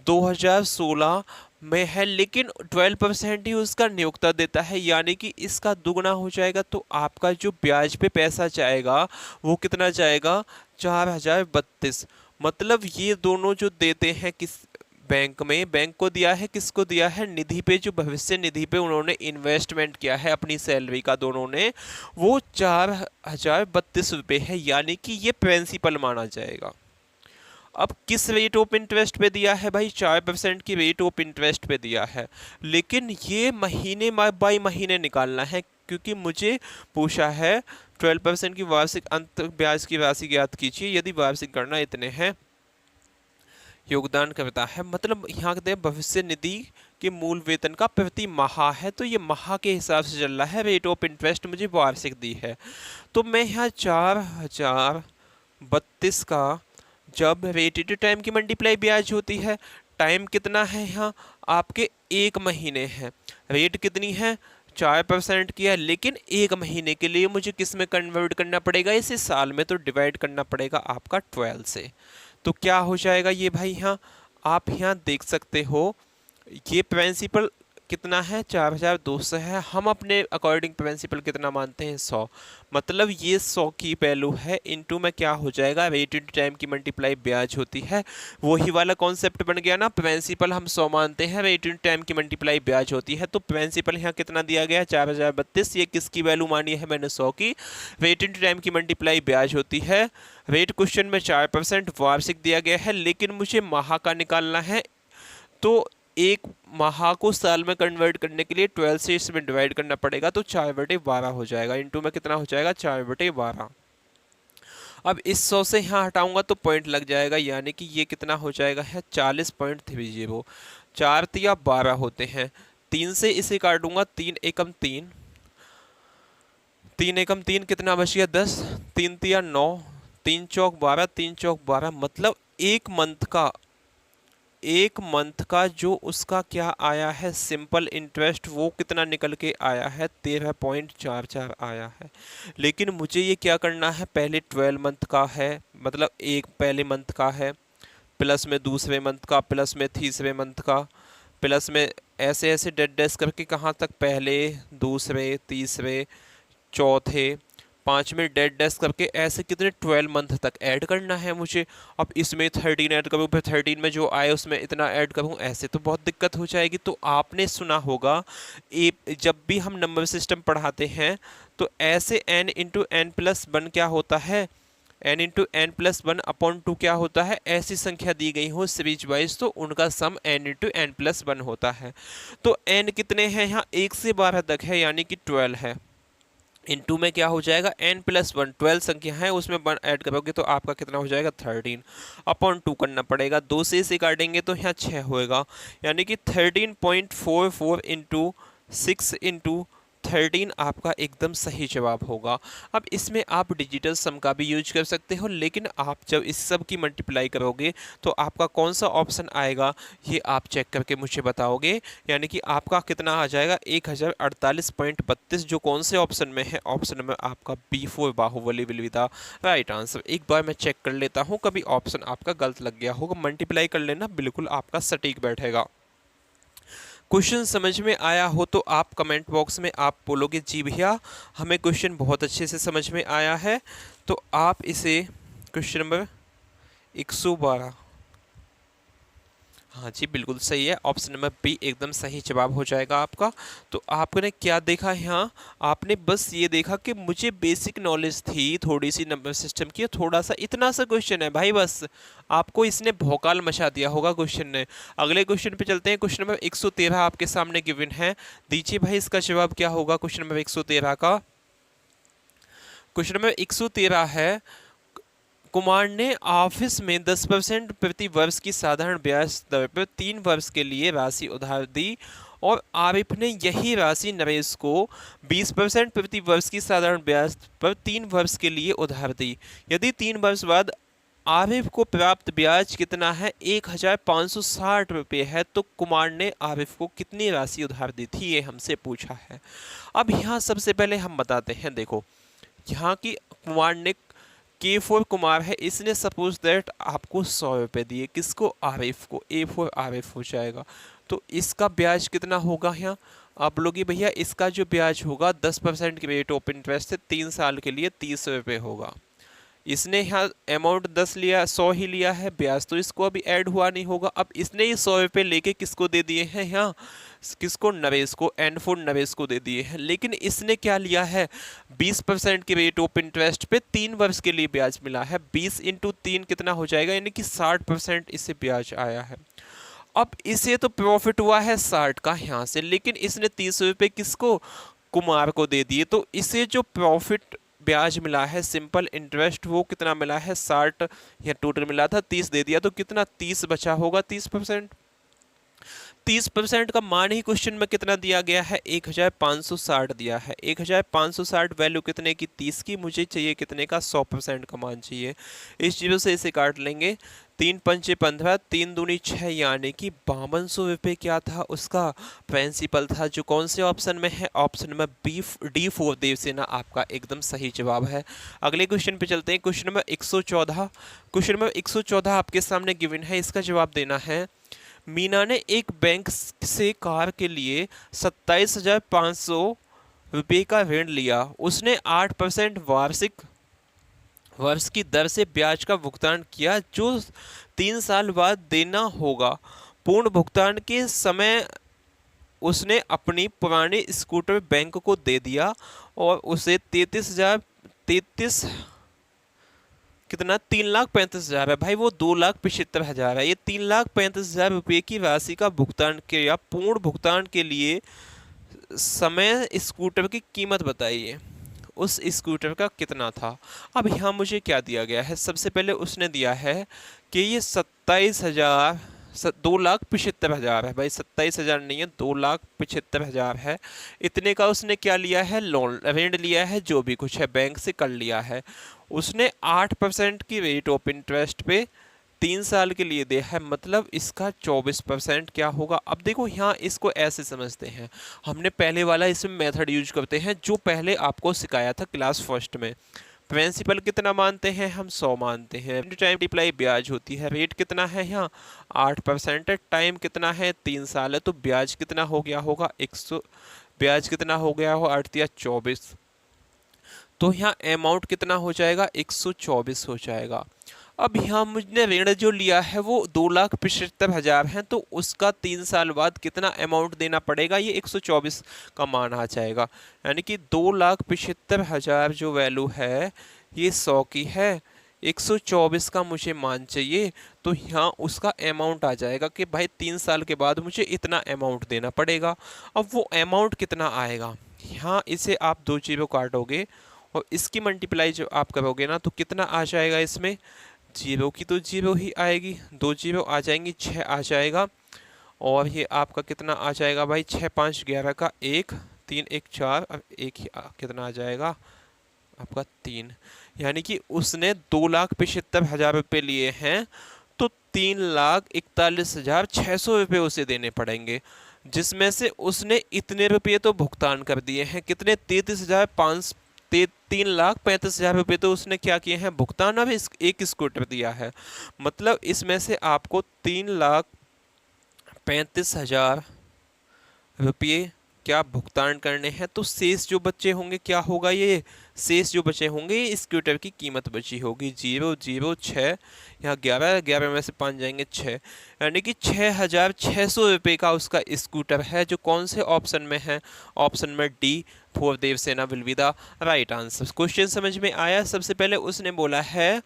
2016 में है, लेकिन 12% ही उसका नियोक्ता देता है, यानी कि इसका दुगना हो जाएगा। तो आपका जो ब्याज पे पैसा जाएगा वो कितना जाएगा 4,032। मतलब ये दोनों जो देते हैं किस बैंक में, बैंक को दिया है, किसको दिया है, निधि पे, जो भविष्य निधि पे उन्होंने इन्वेस्टमेंट किया है अपनी सैलरी का दोनों ने, वो 4,032 रुपये है, यानी कि ये प्रिंसिपल माना जाएगा। अब किस रेट ऑफ इंटरेस्ट पे दिया है भाई, 4% की रेट ऑफ इंटरेस्ट पे दिया है, लेकिन ये महीने बाई महीने निकालना है, क्योंकि मुझे पूछा है 12% की वार्षिक अंत ब्याज की राशि ज्ञात कीजिए यदि वार्षिक गणना इतने हैं योगदान करता है। मतलब यहाँ कहते हैं भविष्य निधि के मूल वेतन का प्रति माह है, तो ये माह के हिसाब से चल रहा है। रेट ऑफ इंटरेस्ट मुझे वार्षिक दी है, तो मैं यहाँ 4,032 का जब रेटेड टाइम की मल्टीप्लाई ब्याज होती है, टाइम कितना है यहाँ आपके 1 महीने है, रेट कितनी है 4% की है, लेकिन 1 महीने के लिए मुझे किस में कन्वर्ट करना पड़ेगा, इसे साल में, तो डिवाइड करना पड़ेगा आपका 12 से। तो क्या हो जाएगा ये भाई, यहाँ आप यहाँ देख सकते हो, ये प्रिंसिपल कितना है 4,200 है। हम अपने अकॉर्डिंग प्रिंसिपल कितना मानते हैं 100, मतलब ये 100 की वैल्यू है, इनटू में क्या हो जाएगा रेटेड टाइम की मल्टीप्लाई ब्याज होती है। वही वाला कॉन्सेप्ट बन गया ना, प्रिंसिपल हम 100 मानते हैं, रेटेड टाइम की मल्टीप्लाई ब्याज होती है। तो प्रिंसिपल यहाँ कितना दिया गया 4,032, ये किसकी वैल्यू मानी है मैंने 100 की, रेटेड टाइम की मल्टीप्लाई ब्याज होती है। रेट क्वेश्चन में 4% वार्षिक दिया गया है, लेकिन मुझे माह का निकालना है, तो एक माह को साल में कन्वर्ट करने के लिए 12 से इसमें डिवाइड करना पड़ेगा, तो 4/12 हो जाएगा, इनटू में कितना हो जाएगा 4/12। अब इस 100 से यहाँ हटाऊंगा तो पॉइंट लग जाएगा, यानी कि ये कितना हो जाएगा है 40.30। 4 तिया 12 होते हैं, 3 से इसे काटूंगा, 3 एकम 3, 3 एकम 3 कितना बच गया 10, 3 तिया 9, 3 चौक 12, 3 चौक 12, मतलब एक मंथ का एक मंथ का जो उसका क्या आया है सिंपल इंटरेस्ट, वो कितना निकल के आया है 13.44 आया है। लेकिन मुझे ये क्या करना है, पहले 12 मंथ का है, मतलब एक पहले मंथ का है, प्लस में दूसरे मंथ का, प्लस में तीसरे मंथ का, प्लस में ऐसे ऐसे डेड डेस करके कहाँ तक, पहले दूसरे तीसरे चौथे पांचवें डेड डेस्क करके ऐसे कितने 12 मंथ तक ऐड करना है मुझे। अब इसमें 13 ऐड करूँ, फिर 13 में जो आए उसमें इतना ऐड करूँ, ऐसे तो बहुत दिक्कत हो जाएगी। तो आपने सुना होगा जब भी हम नंबर सिस्टम पढ़ाते हैं तो ऐसे n into n plus one क्या होता है, n into n plus one upon two क्या होता है, ऐसी संख्या दी गई हो सीरीज वाइज तो उनका sum n into n plus one होता है। तो n कितने हैं यहाँ, 1 से 12 तक है यानी कि 12 है। इनटू में क्या हो जाएगा n प्लस वन, 12 संख्या है उसमें वन ऐड करोगे तो आपका कितना हो जाएगा 13 अपॉन 2 करना पड़ेगा, 2 से इसे काटेंगे तो यहाँ 6 होएगा, यानी कि 13.44 इंटू 6 इंटू 13 आपका एकदम सही जवाब होगा। अब इसमें आप डिजिटल सम का भी यूज कर सकते हो, लेकिन आप जब इस सब की मल्टीप्लाई करोगे तो आपका कौन सा ऑप्शन आएगा ये आप चेक करके मुझे बताओगे, यानी कि आपका कितना आ जाएगा 1048.32, जो कौन से ऑप्शन में है, ऑप्शन में आपका B4 Baahubali will be the right answer. एक बार मैं चेक कर लेता हूँ, कभी ऑप्शन आपका गलत लग गया होगा, मल्टीप्लाई कर लेना, बिल्कुल आपका सटीक बैठेगा। क्वेश्चन समझ में आया हो तो आप कमेंट बॉक्स में आप बोलोगे जी भैया हमें क्वेश्चन बहुत अच्छे से समझ में आया है, तो आप इसे क्वेश्चन नंबर 112, हाँ जी बिल्कुल सही है, ऑप्शन नंबर बी एकदम सही जवाब हो जाएगा आपका। तो आपने क्या देखा यहाँ, आपने बस ये देखा कि मुझे बेसिक नॉलेज थी थोड़ी सी नंबर सिस्टम की, थोड़ा सा इतना सा क्वेश्चन है भाई, बस आपको इसने भौकाल मचा दिया होगा क्वेश्चन ने। अगले क्वेश्चन पे चलते हैं, क्वेश्चन नंबर 113 आपके सामने गिवन है, दीजिए भाई इसका जवाब क्या होगा क्वेश्चन नंबर 113 का। क्वेश्चन नंबर 113 है, कुमार ने ऑफिस में 10% प्रति वर्ष की साधारण ब्याज दर पर 3 वर्ष के लिए राशि उधार दी और आरिफ ने यही राशि नरेश को 20% प्रति वर्ष की साधारण ब्याज पर 3 वर्ष के लिए उधार दी। यदि 3 वर्ष बाद आरिफ को प्राप्त ब्याज कितना है, 1560 रुपये है, तो कुमार ने आरिफ को कितनी राशि उधार दी थी, ये हमसे पूछा है। अब यहाँ सबसे पहले हम बताते हैं, देखो यहाँ की कुमार ने K4 कुमार है, इसने सपोज दैट आपको 100 रुपये दिए, किसको, आरिफ को, A4 आरिफ हो जाएगा। तो इसका ब्याज कितना होगा, यहाँ आप लोग भैया इसका जो ब्याज होगा 10% की रेट ऑफ इंटरेस्ट है, 3 साल के लिए 30 रुपये होगा। इसने यहाँ अमाउंट 10 लिया, 100 ही लिया है, ब्याज तो इसको अभी ऐड हुआ नहीं होगा। अब इसने ये 100 रुपये लेके किसको दे दिए हैं, यहाँ किसको, नरेश को, N4 नरेश को दे दिए हैं। लेकिन इसने क्या लिया है, 20% के रेट ऑफ इंटरेस्ट पे 3 वर्ष के लिए ब्याज मिला है, 20 इंटू 3 कितना हो जाएगा, यानी कि 60% इससे ब्याज आया है। अब इसे तो प्रॉफिट हुआ है 60 का यहाँ से, लेकिन इसने 30 रुपये किसको, कुमार को दे दिए, तो इसे जो प्रॉफिट ब्याज मिला है सिंपल इंटरेस्ट वो कितना मिला है 60, या टोटल मिला था 30 दे दिया, तो कितना 30 बचा होगा, 30%। 30% का मान ही क्वेश्चन में कितना दिया गया है, 1560 दिया है। 1560 वैल्यू कितने की, 30 की, मुझे चाहिए कितने का, 100% का मान चाहिए। इस जीरो से इसे काट लेंगे, 3 पंचे 15, 3 दूनी 6, यानी कि 5200 रुपये क्या था उसका प्रिंसिपल था, जो कौन से ऑप्शन में है, ऑप्शन नंबर D4 देवसेना आपका एकदम सही जवाब है। अगले क्वेश्चन पे चलते हैं, क्वेश्चन नंबर 114। क्वेश्चन नंबर 114 आपके सामने गिवन है, इसका जवाब देना है। मीना ने एक बैंक से कार के लिए 27,500 रुपये का ऋण लिया। उसने 8% वार्षिक वर्ष की दर से ब्याज का भुगतान किया, जो 3 साल बाद देना होगा। पूर्ण भुगतान के समय उसने अपनी पुरानी स्कूटर बैंक को दे दिया और उसे 33 कितना, 3,35,000 है भाई, वो 2,75,000 है, ये 3,35,000 रुपये की राशि का भुगतान किया। पूर्ण भुगतान के लिए समय स्कूटर की कीमत बताइए, उस स्कूटर का कितना था। अब यहाँ मुझे क्या दिया गया है, सबसे पहले उसने दिया है कि ये 2,75,000 है भाई, 27,000 नहीं है, 2,75,000 है। इतने का उसने क्या लिया है, लोन ऋण लिया है, जो भी कुछ है बैंक से कर लिया है। उसने 8% की रेट ऑफ इंटरेस्ट पे 3 साल के लिए दिया है, मतलब इसका 24% क्या होगा। अब देखो यहाँ इसको ऐसे समझते हैं, हमने पहले वाला इसमें मेथड यूज करते हैं जो पहले आपको सिखाया था क्लास फर्स्ट में। प्रिंसिपल कितना मानते हैं हम, 100 मानते हैं, टाइम मल्टीप्लाई ब्याज होती है, रेट कितना है यहाँ 8% है, टाइम कितना है 3 साल है, तो ब्याज कितना हो गया होगा 100, ब्याज कितना हो गया हो 8 या 24, तो यहाँ अमाउंट कितना हो जाएगा 124 हो जाएगा। अब यहाँ मुझने ऋण जो लिया है वो 2,75,000 है, तो उसका 3 साल बाद कितना अमाउंट देना पड़ेगा, ये 124 का मान आ जाएगा। यानी कि 2,75,000 जो वैल्यू है ये 100 की है, 124 का मुझे मान चाहिए, तो यहाँ उसका अमाउंट आ जाएगा कि भाई 3 साल के बाद मुझे इतना अमाउंट देना पड़ेगा। अब वो अमाउंट कितना आएगा, यहाँ इसे आप 2 जीरो काटोगे और इसकी मल्टीप्लाई जो आप करोगे ना, तो कितना आ जाएगा इसमें, जीरो की तो जीरो ही आएगी, 2 जीरो आ जाएंगी, 6 आ जाएगा, और ये आपका कितना आ जाएगा भाई 6 5 11 का 1, 3 1 4, अब एक ही कितना आ जाएगा आपका 3। यानी कि उसने 2,75,000 रुपये लिए हैं, तो 3,41,600 रुपये उसे देने पड़ेंगे, जिसमें से उसने इतने रुपये तो भुगतान कर दिए हैं, कितने 3,35,000 रुपये तो उसने क्या किए हैं भुगतान, अब एक स्कूटर दिया है, मतलब इसमें से आपको 3,35,000 रुपये क्या भुगतान करने हैं, तो शेष जो बच्चे होंगे क्या होगा, ये शेष जो बचे होंगे ये स्कूटर की कीमत बची होगी 006, यहाँ 11 11 में से 5 जाएंगे 6, यानी कि 6,600 रुपये का उसका स्कूटर है, जो कौन से ऑप्शन में है, ऑप्शन में D for Devasena will be the right answer. Question समझ में आया। सबसे पहले उसने बोला है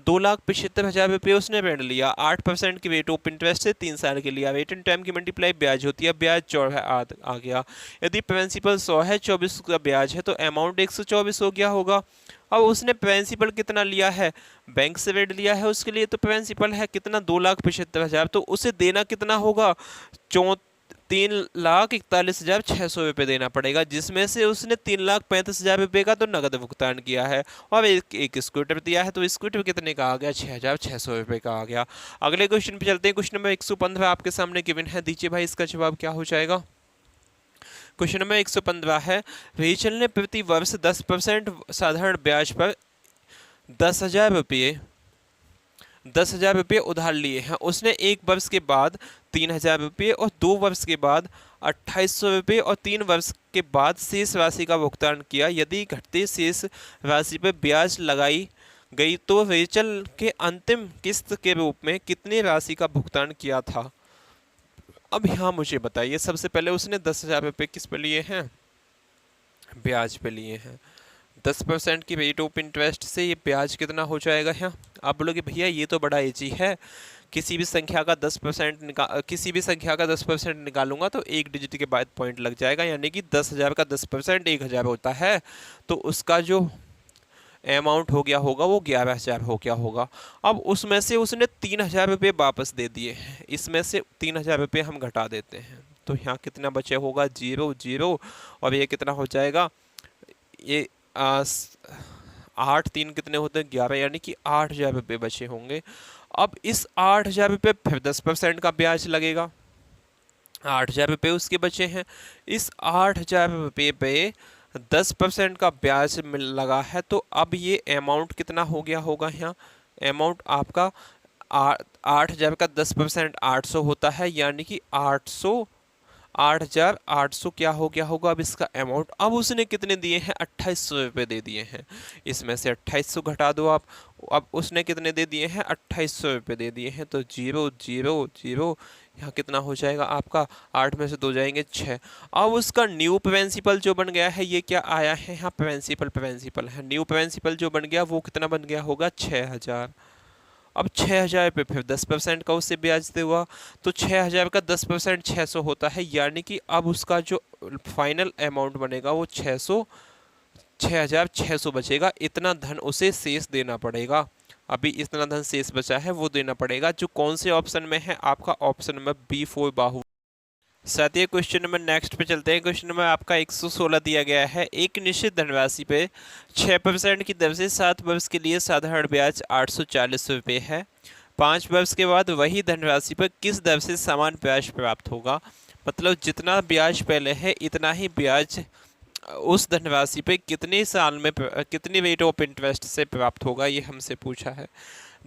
2,75,000 रुपये उसने ऋण लिया, 8% की रेट ऑफ इंटरेस्ट से 3 साल के लिए, रेट एंड टाइम की मल्टीप्लाई ब्याज होती है, ब्याज 14 आ गया, यदि प्रिंसिपल 100 है 24 का ब्याज है, तो अमाउंट 124 हो गया होगा। अब उसने प्रिंसिपल कितना लिया है, बैंक से ऋण लिया है, उसके लिए तो प्रिंसिपल है कितना 2,75,000, तो उसे देना कितना होगा 3,41,600 रुपये देना पड़ेगा, जिसमें से उसने 3,35,000 रुपये का तो नगद भुगतान किया है, और एक स्कूटर दिया है, तो स्कूटर कितने का आ गया 6,600 रुपये का आ गया। अगले क्वेश्चन पे चलते हैं। क्वेश्चन नंबर 115 आपके सामने गिवन है, दीजिए भाई इसका जवाब क्या हो जाएगा। क्वेश्चन नंबर 115 है, रेचल ने प्रति वर्ष 10% साधारण ब्याज पर 10,000 रुपये उधार लिए हैं। उसने 1 वर्ष के बाद 3,000 रुपये और 2 वर्ष के बाद 2,800 रुपये और 3 वर्ष के बाद शेष राशि का भुगतान किया। यदि घटते शेष राशि पर ब्याज लगाई गई तो रेचल के अंतिम किस्त के रूप में कितनी राशि का भुगतान किया था। अब यहाँ मुझे बताइए, सबसे पहले उसने 10,000 रुपये किस पे लिए हैं, ब्याज पे लिए हैं, 10% की रेट ऑफ इंटरेस्ट से ये ब्याज कितना हो जाएगा यहाँ। आप बोलोगे भैया ये तो बड़ा ईजी है, किसी भी संख्या का 10% निकालूंगा तो एक डिजिट के बाद पॉइंट लग जाएगा, यानी कि 10,000 का 10% 1,000 होता है, तो उसका जो अमाउंट हो गया होगा वो 11,000 हो गया होगा। अब उसमें से उसने 3,000 रुपये वापस दे दिए हैं, इसमें से 3,000 रुपये हम घटा देते हैं, तो यहाँ कितना बचे होगा 0 0, और ये कितना हो जाएगा, ये 8 3 कितने होते हैं 11, यानी कि 8,000 रुपये बचे होंगे। अब इस 8,000 रुपये फिर 10% का ब्याज लगेगा, 8,000 रुपये उसके बचे हैं, इस 8,000 रुपये पे 10% का ब्याज लगा है, तो अब ये अमाउंट कितना हो गया होगा, यहाँ अमाउंट आपका 8,000 का 10% 800 होता है, यानी कि 8,800 क्या हो गया होगा अब इसका अमाउंट। अब उसने कितने दिए हैं 2,800 रुपये दे दिए हैं, इसमें से 2,800 घटा दो आप, अब उसने कितने दे दिए हैं 2,800 रुपये दे दिए हैं, तो 0 0 0, यहाँ कितना हो जाएगा आपका 8 में से 2 जाएंगे 6। अब उसका न्यू प्रिंसिपल जो बन गया है, ये क्या आया है यहाँ प्रिंसिपल है, न्यू प्रिंसिपल जो बन गया वो कितना बन गया होगा 6,000। अब 6,000 रुपये फिर 10% का उससे ब्याज दे हुआ, तो 6,000 का 10% 600 होता है, यानी कि अब उसका जो फाइनल अमाउंट बनेगा वो 6,600 बचेगा। इतना धन उसे शेष देना पड़ेगा, अभी इतना धन शेष बचा है वो देना पड़ेगा, जो कौन से ऑप्शन में है आपका ऑप्शन नंबर B4 बाहु। साथ ही क्वेश्चन नंबर नेक्स्ट पे चलते हैं। क्वेश्चन नंबर आपका 116 दिया गया है, एक निश्चित धनराशि पे 6% की दर से 7 वर्ष के लिए साधारण ब्याज 840 रुपये है, 5 वर्ष के बाद वही धनराशि पर किस दर से समान ब्याज प्राप्त होगा। मतलब जितना ब्याज पहले है इतना ही ब्याज उस धनराशि पे कितने साल में कितनी रेट ऑफ इंटरेस्ट से प्राप्त होगा, ये हमसे पूछा है।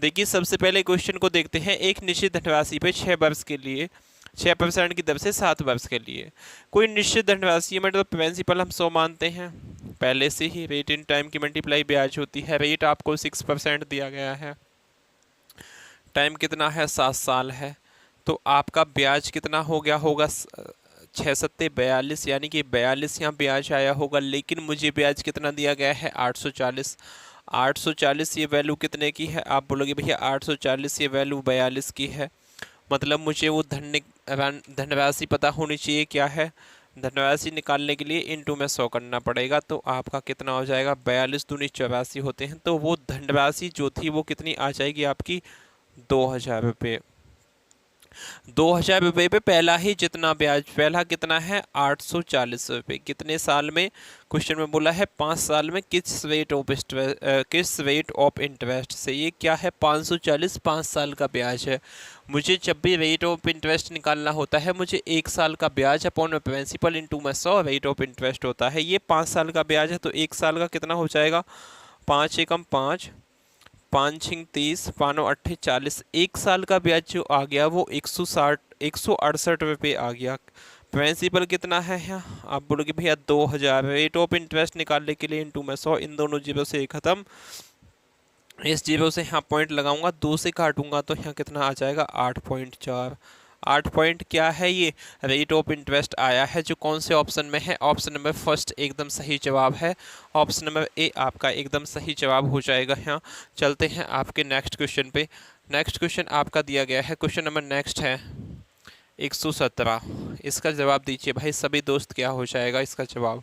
देखिए सबसे पहले क्वेश्चन को देखते हैं। एक निश्चित धनराशि पे 6 वर्ष के लिए 6% की दर से 7 वर्ष के लिए कोई निश्चित धनराशि में, तो प्रिंसिपल हम 100 मानते हैं पहले से ही। रेट इन टाइम की मल्टीप्लाई ब्याज होती है। रेट आपको 6% दिया गया है। टाइम कितना है, 7 साल है। तो आपका ब्याज कितना हो गया होगा, 6 सत्ते 42, यानी कि 42 यहाँ ब्याज आया होगा। लेकिन मुझे ब्याज कितना दिया गया है, 840। 840 ये वैल्यू कितने की है, आप बोलोगे भैया 840 ये वैल्यू 42 की है। मतलब मुझे वो धनराशि पता होनी चाहिए क्या है। धनराशि निकालने के लिए इनटू में 100 करना पड़ेगा। तो आपका कितना हो जाएगा, 42 दूनी 84 होते हैं। तो वो धनराशि जो थी वो कितनी आ जाएगी आपकी, 2000 रुपये। 2000 रुपये पे पहला ही जितना ब्याज, पहला कितना है 840 रुपये। कितने साल में, क्वेश्चन में बोला है 5 साल में किस रेट ऑफ इंटरेस्ट से। ये क्या है, 540 5 साल का ब्याज है। मुझे जब भी रेट ऑफ इंटरेस्ट निकालना होता है, मुझे 1 साल का ब्याज अपॉन प्रिंसिपल इंटू में 100 रेट ऑफ इंटरेस्ट होता है। ये 5 साल का ब्याज है, तो 1 साल का कितना हो जाएगा, 5 एकम 5, 5 छिंग 30, 5 अट्ठे 40। 1 साल का ब्याज जो आ गया वो 168 रुपये आ गया। प्रिंसिपल कितना है यहाँ, आप बोलोगे भैया 2000। रेट ऑफ इंटरेस्ट निकालने के लिए इंटू में 100, इन दोनों जीरो से खत्म। इस जीरो से यहाँ पॉइंट लगाऊंगा, 2 से काटूंगा तो यहाँ कितना आ जाएगा, 8.4। 8 पॉइंट क्या है, ये रेट ऑफ इंटरेस्ट आया है जो कौन से ऑप्शन में है, ऑप्शन नंबर फर्स्ट एकदम सही जवाब है। ऑप्शन नंबर ए आपका एकदम सही जवाब हो जाएगा। यहाँ चलते हैं आपके नेक्स्ट क्वेश्चन पे। नेक्स्ट क्वेश्चन आपका दिया गया है, क्वेश्चन नंबर नेक्स्ट है 117। इसका जवाब दीजिए भाई सभी दोस्त, क्या हो जाएगा इसका जवाब।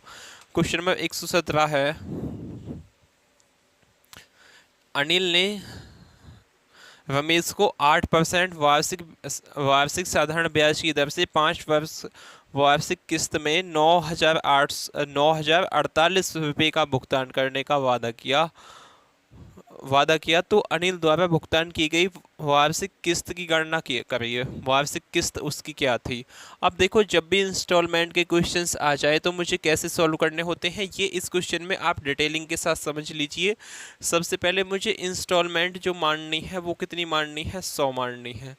क्वेश्चन नंबर 117 है, अनिल ने रमेश को 8% वार्षिक साधारण ब्याज की दर से 5 वर्ष वार्षिक किस्त में 9,048 रुपये का भुगतान करने का वादा किया। तो अनिल द्वारा भुगतान की गई वार्षिक किस्त की गणना करिए। वार्षिक किस्त उसकी क्या थी। अब देखो जब भी इंस्टॉलमेंट के क्वेश्चंस आ जाए तो मुझे कैसे सॉल्व करने होते हैं, ये इस क्वेश्चन में आप डिटेलिंग के साथ समझ लीजिए। सबसे पहले मुझे इंस्टॉलमेंट जो माननी है वो कितनी माननी है, 100 माननी है।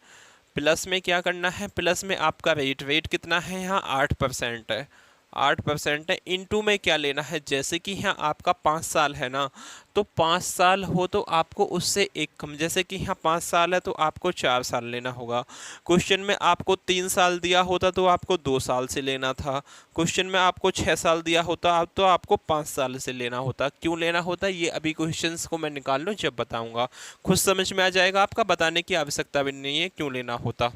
प्लस में क्या करना है, प्लस में आपका रेट कितना है, यहाँ 8% है। 8% है। इनटू में क्या लेना है, जैसे कि यहाँ आपका 5 साल है ना, तो 5 साल हो तो आपको उससे एक कम, जैसे कि यहाँ 5 साल है तो आपको 4 साल लेना होगा। क्वेश्चन में आपको 3 साल दिया होता तो आपको 2 साल से लेना था। क्वेश्चन में आपको 6 साल दिया होता तो आपको 5 साल से लेना होता। क्यों लेना होता, ये अभी क्वेश्चंस को मैं निकाल लूँ जब बताऊँगा, खुद समझ में आ जाएगा। आपका बताने की आवश्यकता भी नहीं है क्यों लेना होता।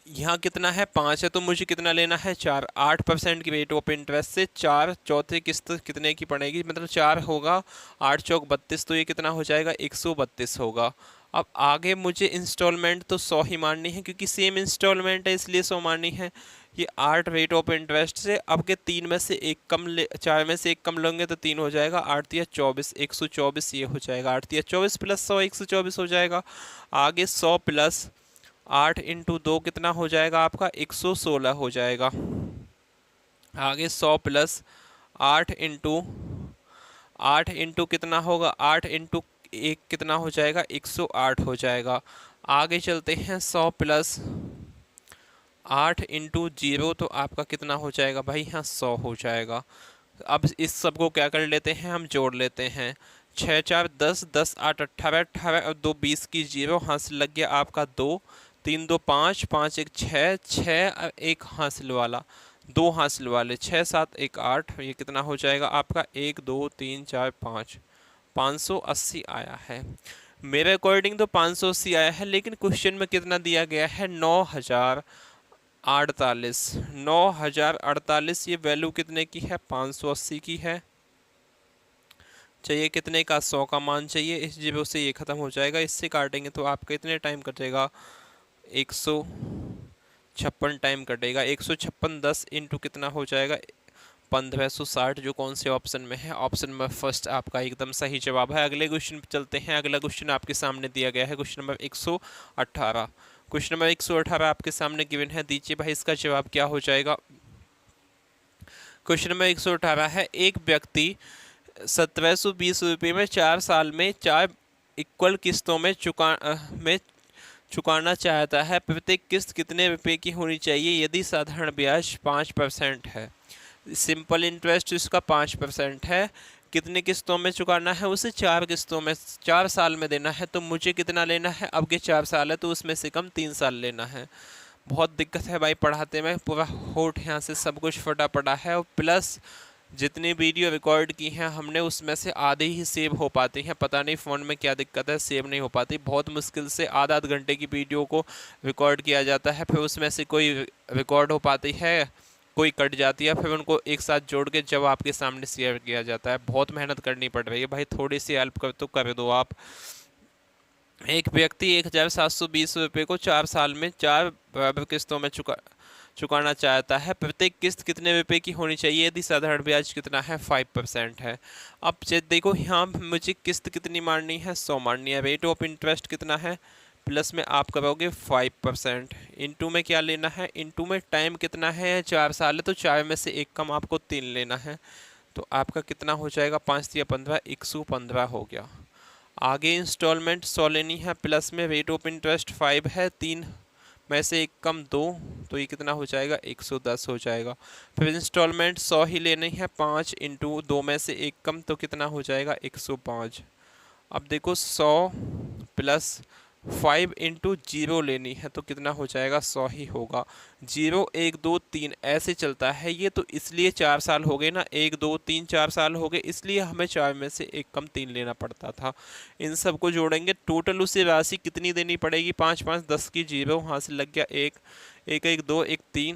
यहाँ कितना है, 5 है, तो मुझे कितना लेना है, 4। 8% की रेट ऑफ इंटरेस्ट से 4 चौथे किस्त कितने की पड़ेगी, मतलब 4 होगा, 8 चौक 32, तो ये कितना हो जाएगा, 132 होगा। अब आगे मुझे इंस्टॉलमेंट तो 100 ही माननी है क्योंकि सेम इंस्टॉलमेंट है इसलिए 100 माननी है। ये 8 रेट ऑफ इंटरेस्ट से अब के 3 में से एक कम 4 में से एक कम लेंगे तो 3 हो जाएगा, 8 या 24, 124 ये हो जाएगा। 8 या 24 प्लस 100 124 हो जाएगा। आगे 100 प्लस 8 इंटू 2 कितना हो जाएगा आपका, 116 हो जाएगा। आगे 100 प्लस 8 इंटू कितना होगा, 8 इंटू 1 कितना हो जाएगा, 108 हो जाएगा। आगे चलते हैं 100 प्लस 8 इंटू 0 तो आपका कितना हो जाएगा भाई, यहाँ 100 हो जाएगा। अब इस सब को क्या कर लेते हैं, हम जोड़ लेते हैं। 6 4 10, 10 8 18, 18 और 2 20 की 0, हासिल लग गया आपका 2, 3 2 5, 5 1 6, 6 और 1 हासिल वाला, 2 हासिल वाले, 6 7 1 8, ये कितना हो जाएगा आपका, 1 2 3 4 5, 580 आया है। मेरे अकॉर्डिंग तो 580 आया है, लेकिन क्वेश्चन में कितना दिया गया है, 9048। 9048 ये वैल्यू कितने की है, 580 की है। चाहिए कितने का, 100 का मान चाहिए। इस जीरो से ये ख़त्म हो जाएगा, इससे काटेंगे तो आपका इतने टाइम कटेगा, 156 टाइम कटेगा। 156 10 इंटू कितना हो जाएगा, 1560 जो कौन से ऑप्शन में है? ऑप्शन नंबर फर्स्ट आपका एकदम सही जवाब है। अगले क्वेश्चन पे चलते हैं। अगला क्वेश्चन आपके सामने दिया गया है, क्वेश्चन नंबर 118। क्वेश्चन नंबर 118 आपके सामने गिवन है, दीजिए भाई इसका जवाब क्या हो जाएगा। क्वेश्चन नंबर 118 है, एक व्यक्ति 1720 रुपये में 4 साल में 4 इक्वल किस्तों में चुकाना चाहता है। प्रत्येक किस्त कितने रुपए की होनी चाहिए यदि साधारण ब्याज 5% है? सिंपल इंटरेस्ट इसका 5% है। कितने किस्तों में चुकाना है उसे? 4 किस्तों में, 4 साल में देना है। तो मुझे कितना लेना है? अब के 4 साल है तो उसमें से कम 3 साल लेना है। बहुत दिक्कत है भाई पढ़ाते में, पूरा होठ यहाँ से सब कुछ फटा पड़ा है, और प्लस जितनी वीडियो रिकॉर्ड की हैं हमने उसमें से आधे ही सेव हो पाती हैं। पता नहीं फ़ोन में क्या दिक्कत है, सेव नहीं हो पाती। बहुत मुश्किल से आधा घंटे की वीडियो को रिकॉर्ड किया जाता है, फिर उसमें से कोई रिकॉर्ड हो पाती है, कोई कट जाती है, फिर उनको एक साथ जोड़ के जब आपके सामने शेयर किया जाता है। बहुत मेहनत करनी पड़ रही है भाई, थोड़ी सी हेल्प कर दो आप। एक व्यक्ति 1720 रुपये को 4 साल में 4 बराबर किस्तों में चुकाना चाहता है। प्रत्येक किस्त कितने रुपए की होनी चाहिए यदि साधारण ब्याज कितना है? 5% है। अब देखो यहाँ मुझे किस्त कितनी मारनी है? 100 मारनी है। रेट ऑफ इंटरेस्ट कितना है? प्लस में आप करोगे 5%। इंटू में क्या लेना है? इंटू में टाइम कितना है? 4 साल है तो 4 में से एक कम आपको 3 लेना है। तो आपका कितना हो जाएगा? 5 या 15, 115 हो गया। आगे इंस्टॉलमेंट 100 लेनी है, प्लस में रेट ऑफ इंटरेस्ट 5 है, 3 में से एक कम 2, तो ये कितना हो जाएगा? 110 हो जाएगा। फिर इंस्टॉलमेंट 100 ही लेनी है, 5 इंटू 2 में से एक कम, तो कितना हो जाएगा? 105। अब देखो 100 प्लस 5 इंटू 0 लेनी है तो कितना हो जाएगा? 100 ही होगा। 0 1 2 3 ऐसे चलता है ये, तो इसलिए 4 साल हो गए ना, 1 2 3 4 साल हो गए, इसलिए हमें 4 में से एक कम 3 लेना पड़ता था। इन सबको जोड़ेंगे, टोटल उसे राशि कितनी देनी पड़ेगी? 5 5 10 की 0, वहाँ से लग गया 1 1 1 2 1 3,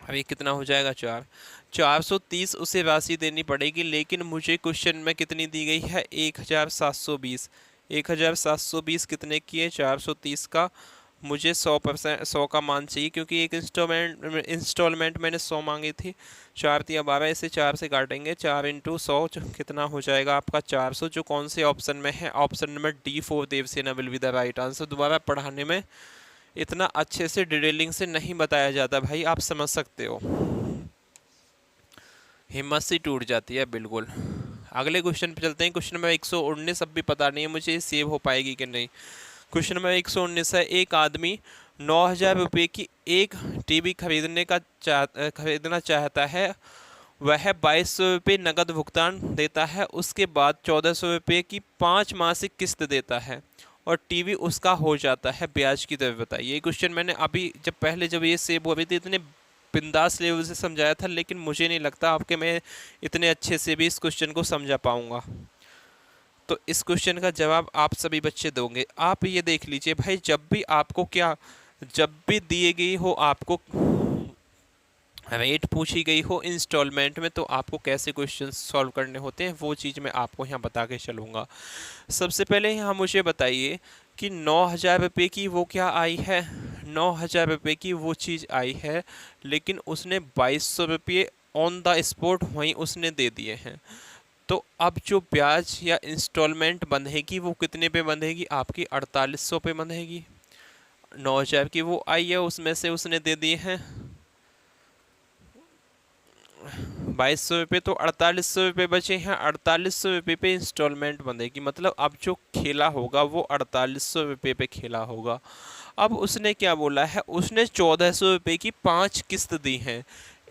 अभी कितना हो जाएगा? 4 430 उसे राशि देनी पड़ेगी। लेकिन मुझे क्वेश्चन में कितनी दी गई है? 1720। 1720 कितने की है? 430 का। मुझे 100% का मान चाहिए, क्योंकि एक इंस्टॉलमेंट मैंने 100 मांगी थी। 4 या 12, इसे 4 से काटेंगे, 4 इंटू 100 कितना हो जाएगा आपका? 400, जो कौन से ऑप्शन में है? Option number D4 Devasena will be the right answer. दोबारा पढ़ाने में इतना अच्छे से डिटेलिंग से नहीं बताया जाता भाई, आप समझ सकते हो, हिम्मत सी टूट जाती है बिल्कुल। अगले क्वेश्चन पे चलते हैं। क्वेश्चन नंबर 119, अब भी पता नहीं है मुझे सेव हो पाएगी कि नहीं। क्वेश्चन नंबर 119 है, एक आदमी 9000 रुपये की एक टीवी खरीदना चाहता है। वह 2200 रुपये नकद भुगतान देता है, उसके बाद 1400 रुपये की 5 मासिक किस्त देता है और टीवी उसका हो जाता है। ब्याज की दर बताइए। ये क्वेश्चन मैंने अभी जब ये सेव हो रही थी इतने बिंदास लेवल से समझाया था, लेकिन मुझे नहीं लगता आपके मैं इतने अच्छे से भी इस क्वेश्चन को समझा पाऊंगा। तो इस क्वेश्चन का जवाब आप सभी बच्चे दोगे। आप ये देख लीजिए भाई, जब भी दिए गई हो आपको रेट पूछी गई हो इंस्टॉलमेंट में, तो आपको कैसे क्वेश्चन सॉल्व करने होते हैं वो चीज़ मैं आपको यहाँ बता के चलूँगा। सबसे पहले यहाँ मुझे बताइए कि 9000 रुपये की वो क्या आई है? 9000 रुपये की वो चीज़ आई है, लेकिन उसने 2200 रुपये ऑन द स्पॉट वहीं उसने दे दिए हैं। तो अब जो ब्याज या इंस्टॉलमेंट बंधेगी वो कितने पे बंधेगी? आपकी 4800 पे बंधेगी। 9000 की वो आई है, उसमें से उसने दे दिए हैं 2200 रुपये, तो 4800 रुपये बचे हैं। 4800 रुपये पे इंस्टॉलमेंट बंधेगी, मतलब अब जो खेला होगा वो 4800 रुपये पे खेला होगा। अब उसने क्या बोला है? उसने 1400 रुपये की 5 किस्त दी हैं।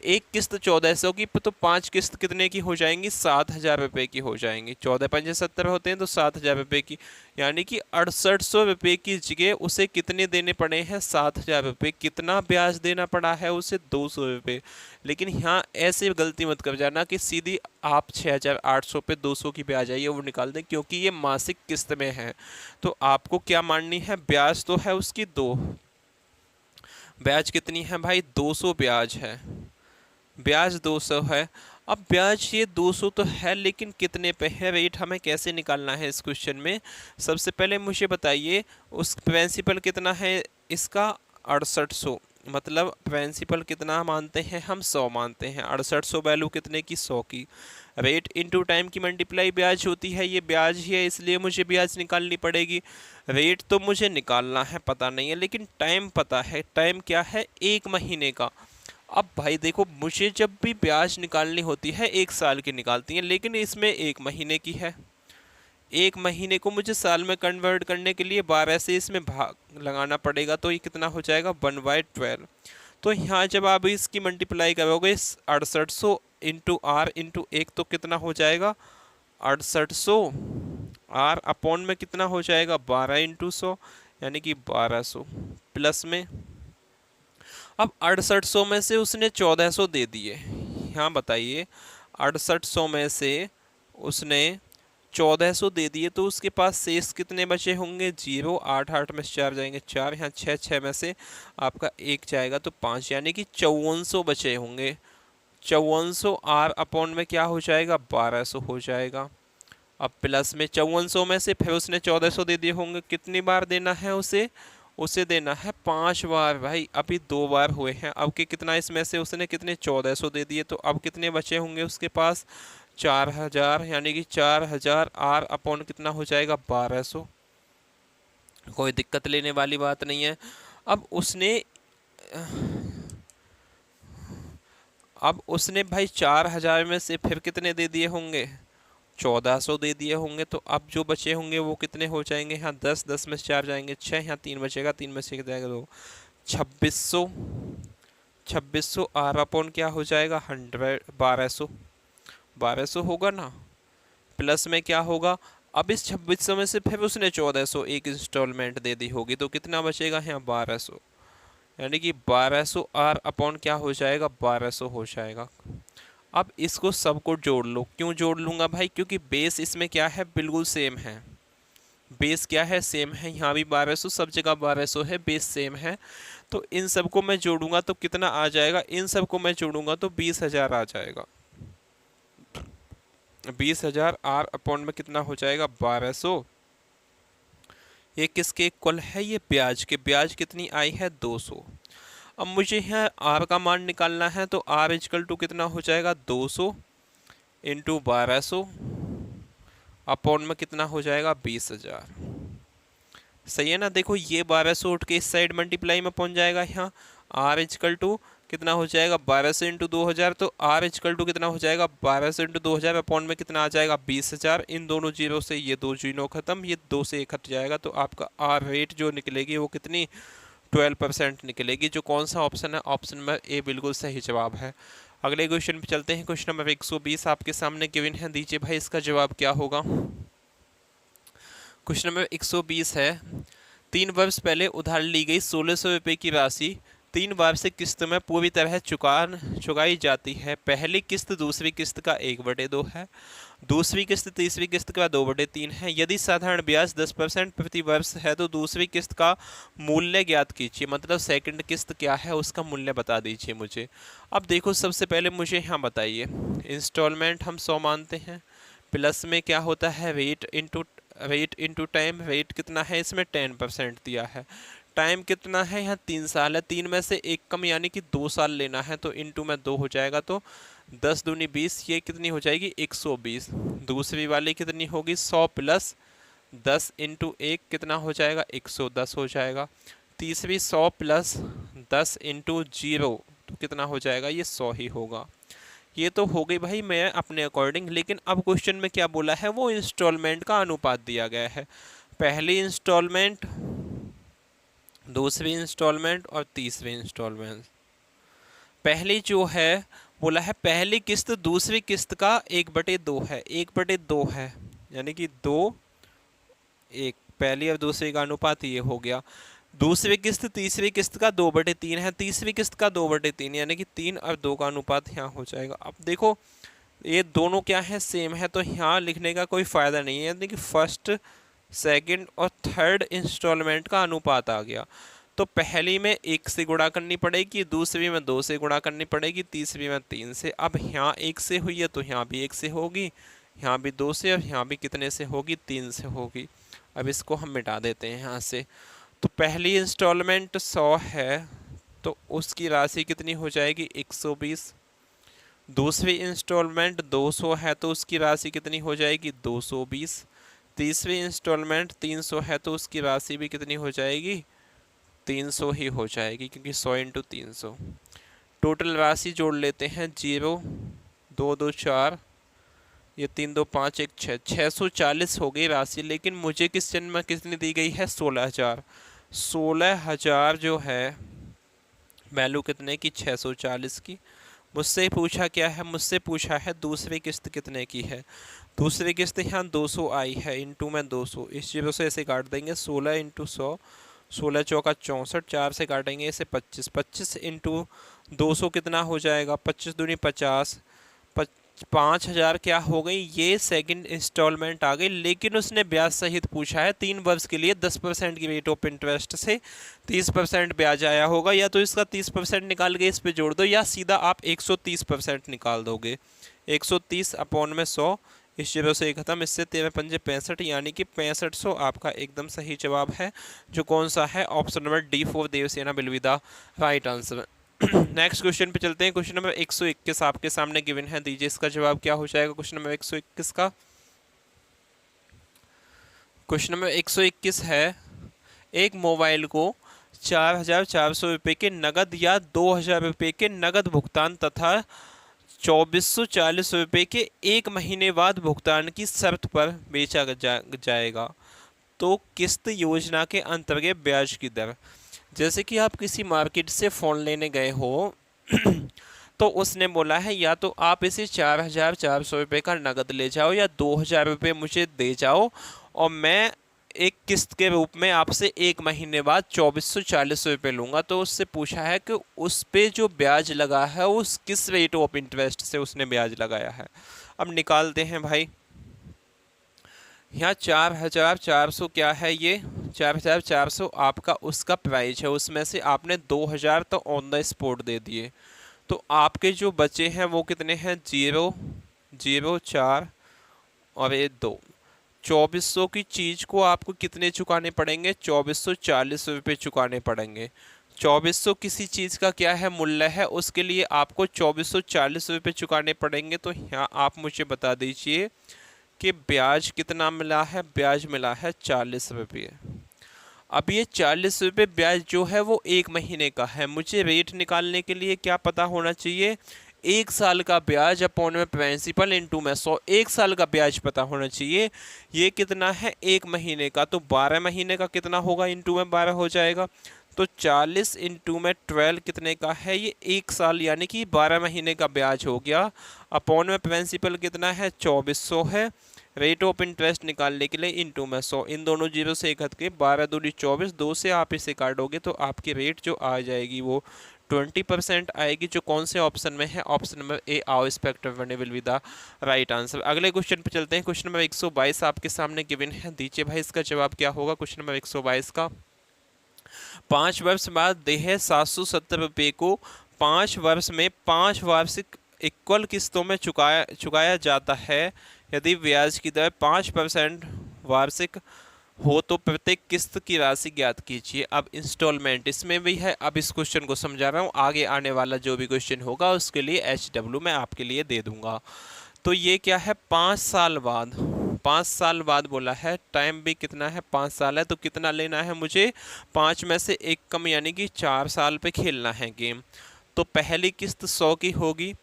एक किस्त 1400 की, तो 5 किस्त कितने की हो जाएंगी? 7000 रुपये की हो जाएंगी। 14 पंजे 70 होते हैं, तो 7000 रुपये की, यानी कि 6800 रुपये की जगह उसे कितने देने पड़े हैं? 7000 रुपये। कितना ब्याज देना पड़ा है उसे? 200 रुपये। लेकिन यहाँ ऐसे गलती मत कर जाना कि सीधी आप 6800 पे 200 की ब्याज आई है वो निकाल दें, क्योंकि ये मासिक किस्त में है। तो आपको क्या माननी है? ब्याज तो है उसकी 2, ब्याज कितनी है भाई? 200 ब्याज है, ब्याज 200 है। अब ब्याज ये 200 तो है, लेकिन कितने पे है? रेट हमें कैसे निकालना है इस क्वेश्चन में? सबसे पहले मुझे बताइए उस प्रिंसिपल कितना है इसका? 6800। मतलब प्रिंसिपल कितना मानते हैं हम, 100 मानते हैं। 6800 वैल्यू कितने की, 100 की। रेट इनटू टाइम की मल्टीप्लाई ब्याज होती है, ये ब्याज ही है इसलिए मुझे ब्याज निकालनी पड़ेगी। रेट तो मुझे निकालना है, पता नहीं है, लेकिन टाइम पता है। टाइम क्या है, 1 महीने का। अब भाई देखो, मुझे जब भी ब्याज निकालनी होती है 1 साल की निकालती है, लेकिन इसमें 1 महीने की है। 1 महीने को मुझे साल में कन्वर्ट करने के लिए 12 से इसमें भाग लगाना पड़ेगा, तो ये कितना हो जाएगा, 1/12। तो यहाँ जब आप इसकी मल्टीप्लाई करोगे 6800 इंटू आर इंटू 1, तो कितना हो जाएगा, 6800 आर अपॉन में कितना हो जाएगा, 12 इंटू 100, यानी कि 1200 प्लस में। अब 6800 में से उसने 1400 दे दिए। यहाँ बताइए, 6800 में से उसने 1400 दे दिए, तो उसके पास शेष कितने बचे होंगे, 0। 8 8 में से 4 जाएंगे 4, यहाँ 6 6 में से आपका 1 जाएगा तो 5, यानी कि 5400 बचे होंगे। 5400 आर अपॉन में क्या हो जाएगा, 1200 हो जाएगा। अब प्लस में 5400 में से फिर उसने 1400 दे दिए होंगे, कितनी बार देना है उसे, उसे देना है 5 बार। भाई अभी 2 बार हुए हैं, अब के कितना, इसमें से उसने कितने 1400 दे दिए, तो अब कितने बचे होंगे उसके पास, 4000, यानी कि 4000 आर अपॉन कितना हो जाएगा, 1200। कोई दिक्कत लेने वाली बात नहीं है। अब उसने भाई 4000 में से फिर कितने दे दिए होंगे, 1400 दे दिए होंगे, तो अब जो बचे होंगे वो कितने हो जाएंगे, यहाँ 10 10 में से 4 जाएंगे 6, यहाँ 3 बचेगा, 3 में से 1 जाएगा 2, 2600। 2600 आर अपॉन क्या हो जाएगा, 1200। 1200 होगा ना, प्लस में क्या होगा, अब इस 2600 में से फिर उसने 1400 एक इंस्टॉलमेंट दे दी होगी, तो कितना बचेगा यहाँ 1200, यानी कि 1200 आर अपॉन क्या हो जाएगा, 1200 हो जाएगा। अब इसको सबको जोड़ लो। क्यों जोड़ लूंगा भाई, क्योंकि बेस इसमें क्या है, बिल्कुल सेम है। बेस क्या है, सेम है। यहाँ भी 1200, सब जगह 1200 है, बेस सेम है। तो इन सबको मैं जोड़ूंगा तो कितना आ जाएगा, इन सबको मैं जोड़ूंगा तो 20,000 आ जाएगा। 20,000 आर अपॉन में कितना हो जाएगा, 1200। ये किसके इक्वल है, ये ब्याज के। ब्याज कितनी आई है, 200। अब मुझे यहाँ आर का मान निकालना है, तो आर इजकल टू कितना हो जाएगा, 200 इंटू 1200 अपॉन में कितना हो जाएगा, 20,000। सही है ना। देखो ये 1200 उठ के इस साइड मल्टीप्लाई में पहुंच जाएगा। यहाँ आर इजकल टू कितना हो जाएगा, 1200 इंटू 2000, तो आर इजकल टू कितना हो जाएगा, 1200 इंटू 2000 अपॉन में कितना आ जाएगा, 20,000। इन दोनों जीरो से ये 2 जीरो खत्म, ये 2 से 1 हट जाएगा, तो आपका आर रेट जो निकलेगी वो कितनी, 12% निकलेगी। जो कौन सा ऑप्शन है, ऑप्शन नंबर ए बिल्कुल सही जवाब है। अगले क्वेश्चन पे चलते हैं। क्वेश्चन नंबर 120 आपके सामने गिवन है, दीजिए भाई इसका जवाब क्या होगा। क्वेश्चन नंबर 120 है, 3 वर्ष पहले उधार ली गई 1600 रुपये की राशि 3 वार्षिक किस्त में पूरी तरह चुकाई जाती है। पहली किस्त दूसरी किस्त का 1/2 है, दूसरी किस्त तीसरी किस्त का 2/3 है। यदि साधारण ब्याज 10% प्रति वर्ष है तो दूसरी किस्त का मूल्य ज्ञात कीजिए। मतलब सेकंड किस्त क्या है उसका मूल्य बता दीजिए मुझे। अब देखो सबसे पहले मुझे यहाँ बताइए, इंस्टॉलमेंट हम 100 मानते हैं, प्लस में क्या होता है, रेट इंटू टाइम। रेट कितना है इसमें, 10% दिया है। टाइम कितना है यहाँ, 3 साल है। 3 में से 1 कम यानी कि 2 साल लेना है, तो इंटू में 2 हो जाएगा, तो 10 दूनी 20, ये कितनी हो जाएगी, 120। दूसरी वाली कितनी होगी, 100 प्लस 10 इंटू 1 कितना हो जाएगा, 110 हो जाएगा। तीसरी 100 प्लस 10 इंटू 0 तो कितना हो जाएगा, ये 100 ही होगा। ये तो हो गई भाई मैं अपने अकॉर्डिंग। लेकिन अब क्वेश्चन में क्या बोला है, वो इंस्टॉलमेंट का अनुपात दिया गया है। पहली इंस्टॉलमेंट, दूसरी इंस्टॉलमेंट और तीसरी इंस्टॉलमेंट। पहली जो है बोला है पहली किस्त दूसरी किस्त का 1/2 है, 1/2 है, यानी कि 2 1, पहली और दूसरी का अनुपात ये हो गया। दूसरी किस्त तीसरी किस्त का 2/3 है, तीसरी किस्त का 2/3, यानी कि 3 और 2 का अनुपात यहाँ हो जाएगा। अब देखो ये दोनों क्या है, सेम है, तो यहाँ लिखने का कोई फ़ायदा नहीं है, यानी कि फर्स्ट सेकंड और थर्ड इंस्टॉलमेंट का अनुपात आ गया। तो पहली में 1 से गुणा करनी पड़ेगी, दूसरी में 2 से गुणा करनी पड़ेगी, तीसरी में 3 से। अब यहाँ 1 से हुई है तो यहाँ भी 1 से होगी, यहाँ भी 2 से, और यहाँ भी कितने से होगी, 3 से होगी। अब इसको हम मिटा देते हैं यहाँ से। तो पहली इंस्टॉलमेंट 100 है, तो उसकी राशि कितनी हो जाएगी 120। दूसरी इंस्टॉलमेंट 200 है तो उसकी राशि कितनी हो जाएगी 220। तीसरी इंस्टॉलमेंट 300 है तो उसकी राशि भी कितनी हो जाएगी 300 ही हो जाएगी, क्योंकि 100 इंटू 300। टोटल राशि जोड़ लेते हैं, 0 2 2 4, ये 3 2 5 1 6, 640 हो गई राशि। लेकिन मुझे किस जन्म में कितनी दी गई है 16,000। 16,000 जो है वैल्यू कितने की 640 की। मुझसे पूछा क्या है, मुझसे पूछा है दूसरी किस्त कितने की है। दूसरी किस्त यहाँ 200 आई है, इंटू में 200, इस 0 से ऐसे काट देंगे, 16 इंटू 100, 16 चौका 64, 4 से काटेंगे इसे 25, 25 इंटू 200 कितना हो जाएगा 25 दूनी 50, 5,000 क्या हो गई, ये सेकंड इंस्टॉलमेंट आ गई। लेकिन उसने ब्याज सहित पूछा है 3 वर्ष के लिए 10% की रेट ऑफ इंटरेस्ट से 30% ब्याज आया होगा, या तो इसका 30% निकाल के इस पे जोड़ दो, या सीधा आप 130% निकाल दोगे। 130 अपॉन में 100, इस 0 से खत्म, इससे 13 पंजे 65, यानी कि 6500 आपका एकदम सही जवाब है, जो कौन सा है option number D for Devasena will be the right answer. Next question पे चलते हैं। क्वेश्चन नंबर 121 आपके सामने गिवन है, दीजिए इसका जवाब क्या हो जाएगा क्वेश्चन नंबर 121 का। क्वेश्चन नंबर 121 है, एक मोबाइल को 4,400 रुपये के नगद या 2,000 रुपये के नगद भुगतान तथा 2,440 रुपये के 1 महीने बाद भुगतान की शर्त पर बेचा जाएगा, तो किस्त योजना के अंतर्गत ब्याज की दर। जैसे कि आप किसी मार्केट से फ़ोन लेने गए हो तो उसने बोला है या तो आप इसे 4,400 रुपये का नगद ले जाओ या 2,000 रुपये मुझे दे जाओ, और मैं एक किस्त के रूप में आपसे 1 महीने बाद 2,440 रुपये लूँगा। तो उससे पूछा है कि उस पे जो ब्याज लगा है उस किस रेट ऑफ इंटरेस्ट से उसने ब्याज लगाया है। अब निकालते हैं भाई। यहाँ 4,400 क्या है, ये 4,400 आपका उसका प्राइस है, उसमें से आपने 2,000 तो ऑन द स्पॉट दे दिए, तो आपके जो बचे हैं वो कितने हैं 0 0 4 और ये 2। 2,400 की चीज़ को आपको कितने चुकाने पड़ेंगे 2,440 रुपये चुकाने पड़ेंगे। 2,400 किसी चीज़ का क्या है मूल्य है, उसके लिए आपको 2,440 रुपये चुकाने पड़ेंगे। तो यहाँ आप मुझे बता दीजिए कि ब्याज कितना मिला है, ब्याज मिला है 40 रुपये। अब ये 40 रुपये ब्याज जो है वो 1 महीने का है। मुझे रेट निकालने के लिए क्या पता होना चाहिए, 1 साल का ब्याज अपॉन में प्रिंसिपल इंटू में 100, 1 साल का ब्याज पता होना चाहिए। ये कितना है 1 महीने का, तो 12 महीने का कितना होगा इंटू में 12 हो जाएगा। तो 40 इंटू में 12 कितने का है, ये 1 साल यानी कि 12 महीने का ब्याज हो गया। अपॉन में प्रिंसिपल कितना है 2,400 है। रेट ऑफ इंटरेस्ट निकालने के लिए इंटू में 100, इन दोनों जीरो से एक हट के 12 दूनी 24, 2 से आप इसे काटोगे तो आपकी रेट जो आ जाएगी वो 20% आएगी, जो कौन से ऑप्शन में है, ऑप्शन नंबर ए आओ spectrum will be the right answer. अगले क्वेश्चन पे चलते हैं। क्वेश्चन नंबर 122 आपके सामने गिवन है, दीजिए भाई इसका जवाब क्या होगा क्वेश्चन नंबर 122 का। 5 वर्ष बाद देय 770 रुपये को 5 वर्ष में 5 वार्षिक इक्वल किस्तों में चुकाया जाता है। यदि ब्याज की दर 5% वार्षिक हो तो प्रत्येक किस्त की राशि ज्ञात कीजिए। अब इंस्टॉलमेंट इसमें भी है। अब इस क्वेश्चन को समझा रहा हूँ, आगे आने वाला जो भी क्वेश्चन होगा उसके लिए HW मैं आपके लिए दे दूंगा। तो ये क्या है 5 साल बाद, 5 साल बाद बोला है, टाइम भी कितना है 5 साल है, तो कितना लेना है मुझे 5 में से 1 कम, यानी कि 4 साल पे खेलना है गेम। तो पहली किस्त 100 की होगी,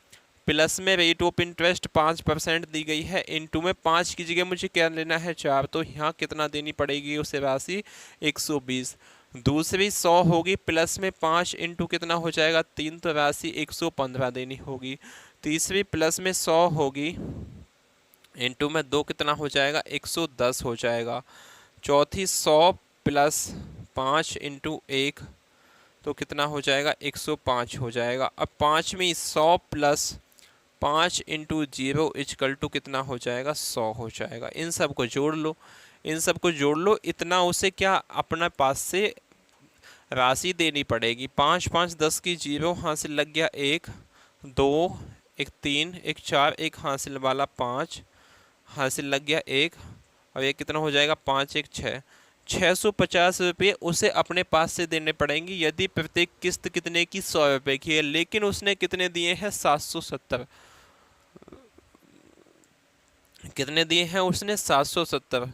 प्लस में रेट ऑफ इंटरेस्ट 5% दी गई है, इनटू में 5 की जगह मुझे क्या लेना है 4, तो यहाँ कितना देनी पड़ेगी उसे राशि 120। दूसरी 100 होगी, प्लस में 5 इंटू कितना हो जाएगा 3, तो राशि 115 देनी होगी। तीसरी प्लस में 100 होगी, इंटू में 2 कितना हो जाएगा 110 हो जाएगा। चौथी 100 प्लस 5 इंटू 1 तो कितना हो जाएगा 105 हो जाएगा। अब पाँचवीं 100 प्लस 5 इंटू 0 इजकल टू कितना हो जाएगा 100 हो जाएगा। इन सब को जोड़ लो, इन सब को जोड़ लो, इतना उसे क्या अपने पास से राशि देनी पड़ेगी। 5 5 10 की 0 हासिल लग गया 1 2 1 3 1 4, एक हासिल वाला 5 हासिल लग गया 1, और ये कितना हो जाएगा 5 1 6, ₹650 उसे अपने पास से देने पड़ेंगे यदि प्रत्येक किस्त कितने की 100 रुपए की है, लेकिन उसने कितने दिए हैं 770। कितने दिए हैं उसने 770।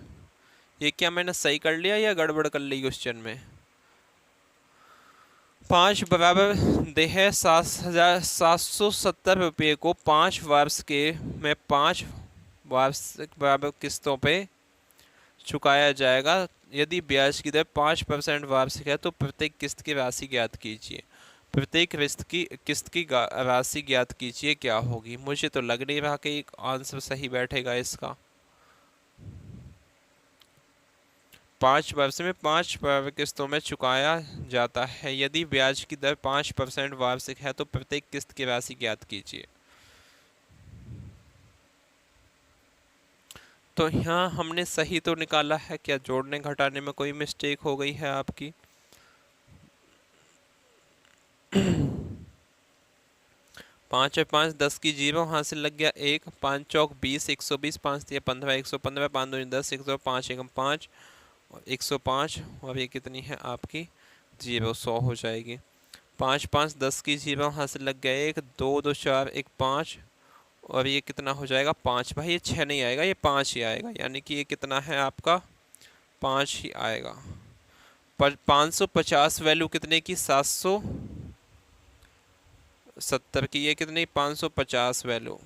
ये क्या मैंने सही कर लिया या गड़बड़ कर ली क्वेश्चन में? 5 बराबर दे है 7,770 रुपये को 5 वर्ष के में 5 वार्षिक बराबर किस्तों पे चुकाया जाएगा। यदि ब्याज की दर 5% वार्षिक है तो प्रत्येक किस्त की राशि ज्ञात कीजिए। प्रत्येक किस्त की राशि ज्ञात कीजिए क्या होगी? मुझे तो लग नहीं रहा कि एक आंसर सही बैठेगा इसका। 5 वर्ष में 5 किस्तों में चुकाया जाता है। यदि ब्याज की दर 5% वार्षिक है तो प्रत्येक किस्त की राशि ज्ञात कीजिए। तो यहाँ हमने सही तो निकाला है, क्या जोड़ने घटाने में कोई मिस्टेक हो गई है आपकी? पाँच और 5 10 की जीरो हासिल लग गया 1, 5 चौक 20, 120, 5 दिया 15, 115, 5 दूनी 10, 105 एकम 5 और 105 और ये कितनी है आपकी जीरो 100 हो जाएगी। 5 5 10 की जीरो हासिल लग गया 1, 2 2 4 1 5 और ये कितना हो जाएगा 5। भाई ये 6 नहीं आएगा, ये 5 ही आएगा, यानी कि ये कितना है आपका 5 ही आएगा। पर 550 वैल्यू कितने की 770 की, ये कितनी 550 वैल्यू।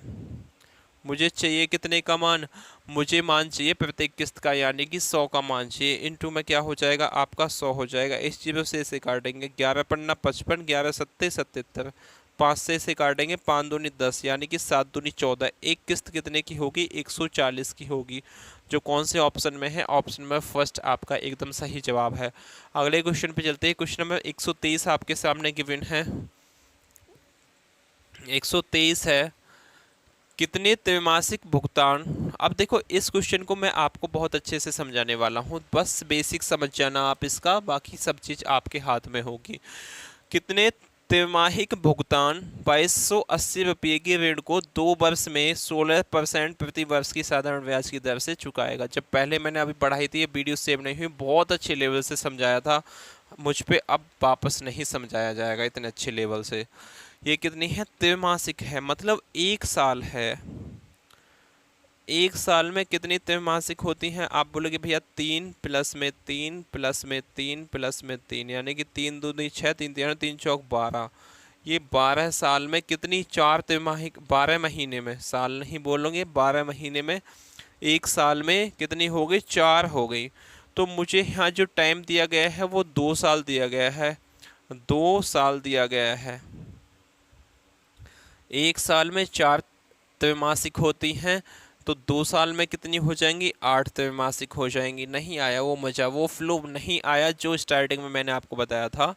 मुझे चाहिए कितने का मान? मुझे मान चाहिए प्रत्येक किस्त का, यानी कि 100 का मान चाहिए। इनटू में क्या हो जाएगा आपका 100 हो जाएगा। इस जीरो से इसे काटेंगे 11 पन्ना 55, 11 सत्ते 77, 5 से इसे काटेंगे 5 दूनी 10, यानी कि 7 दूनी 14। एक किस्त कितने की होगी 140 की होगी, जो कौन से ऑप्शन में है? ऑप्शन में फर्स्ट आपका एकदम सही जवाब है। अगले क्वेश्चन पे चलते हैं। क्वेश्चन नंबर 123 आपके सामने गिवन है। 123 है कितने त्रैमासिक भुगतान। अब देखो इस क्वेश्चन को मैं आपको बहुत अच्छे से समझाने वाला हूँ, बस बेसिक समझ जाना आप इसका, बाकी सब चीज़ आपके हाथ में होगी। कितने त्रैमासिक भुगतान 2280 रुपये के ऋण को 2 वर्ष में 16% प्रति वर्ष की साधारण ब्याज की दर से चुकाएगा। जब पहले मैंने अभी पढ़ाई थी, ये वीडियो सेव नहीं हुई, बहुत अच्छे लेवल से समझाया था, मुझ पे अब वापस नहीं समझाया जाएगा इतने अच्छे लेवल से। ये कितनी है त्रैमासिक है, मतलब 1 साल है। 1 साल में कितनी त्रैमासिक होती हैं? आप बोलोगे भैया 3 प्लस में 3 प्लस में 3 प्लस में 3, यानी कि 3 दूनी 6, 3 3 3 चौक 12। ये 12 साल में कितनी 4 त्रैमासिक, 12 महीने में, साल नहीं बोलोगे 12 महीने में 1 साल में कितनी हो गई 4 हो गई। तो मुझे यहाँ जो टाइम दिया गया है वो 2 साल दिया गया है, 2 साल दिया गया है। 1 साल में 4 त्रैमासिक होती हैं, तो 2 साल में कितनी हो जाएंगी 8 त्रैमासिक हो जाएंगी। नहीं आया वो मज़ा, वो फ्लो नहीं आया जो स्टार्टिंग में मैंने आपको बताया था।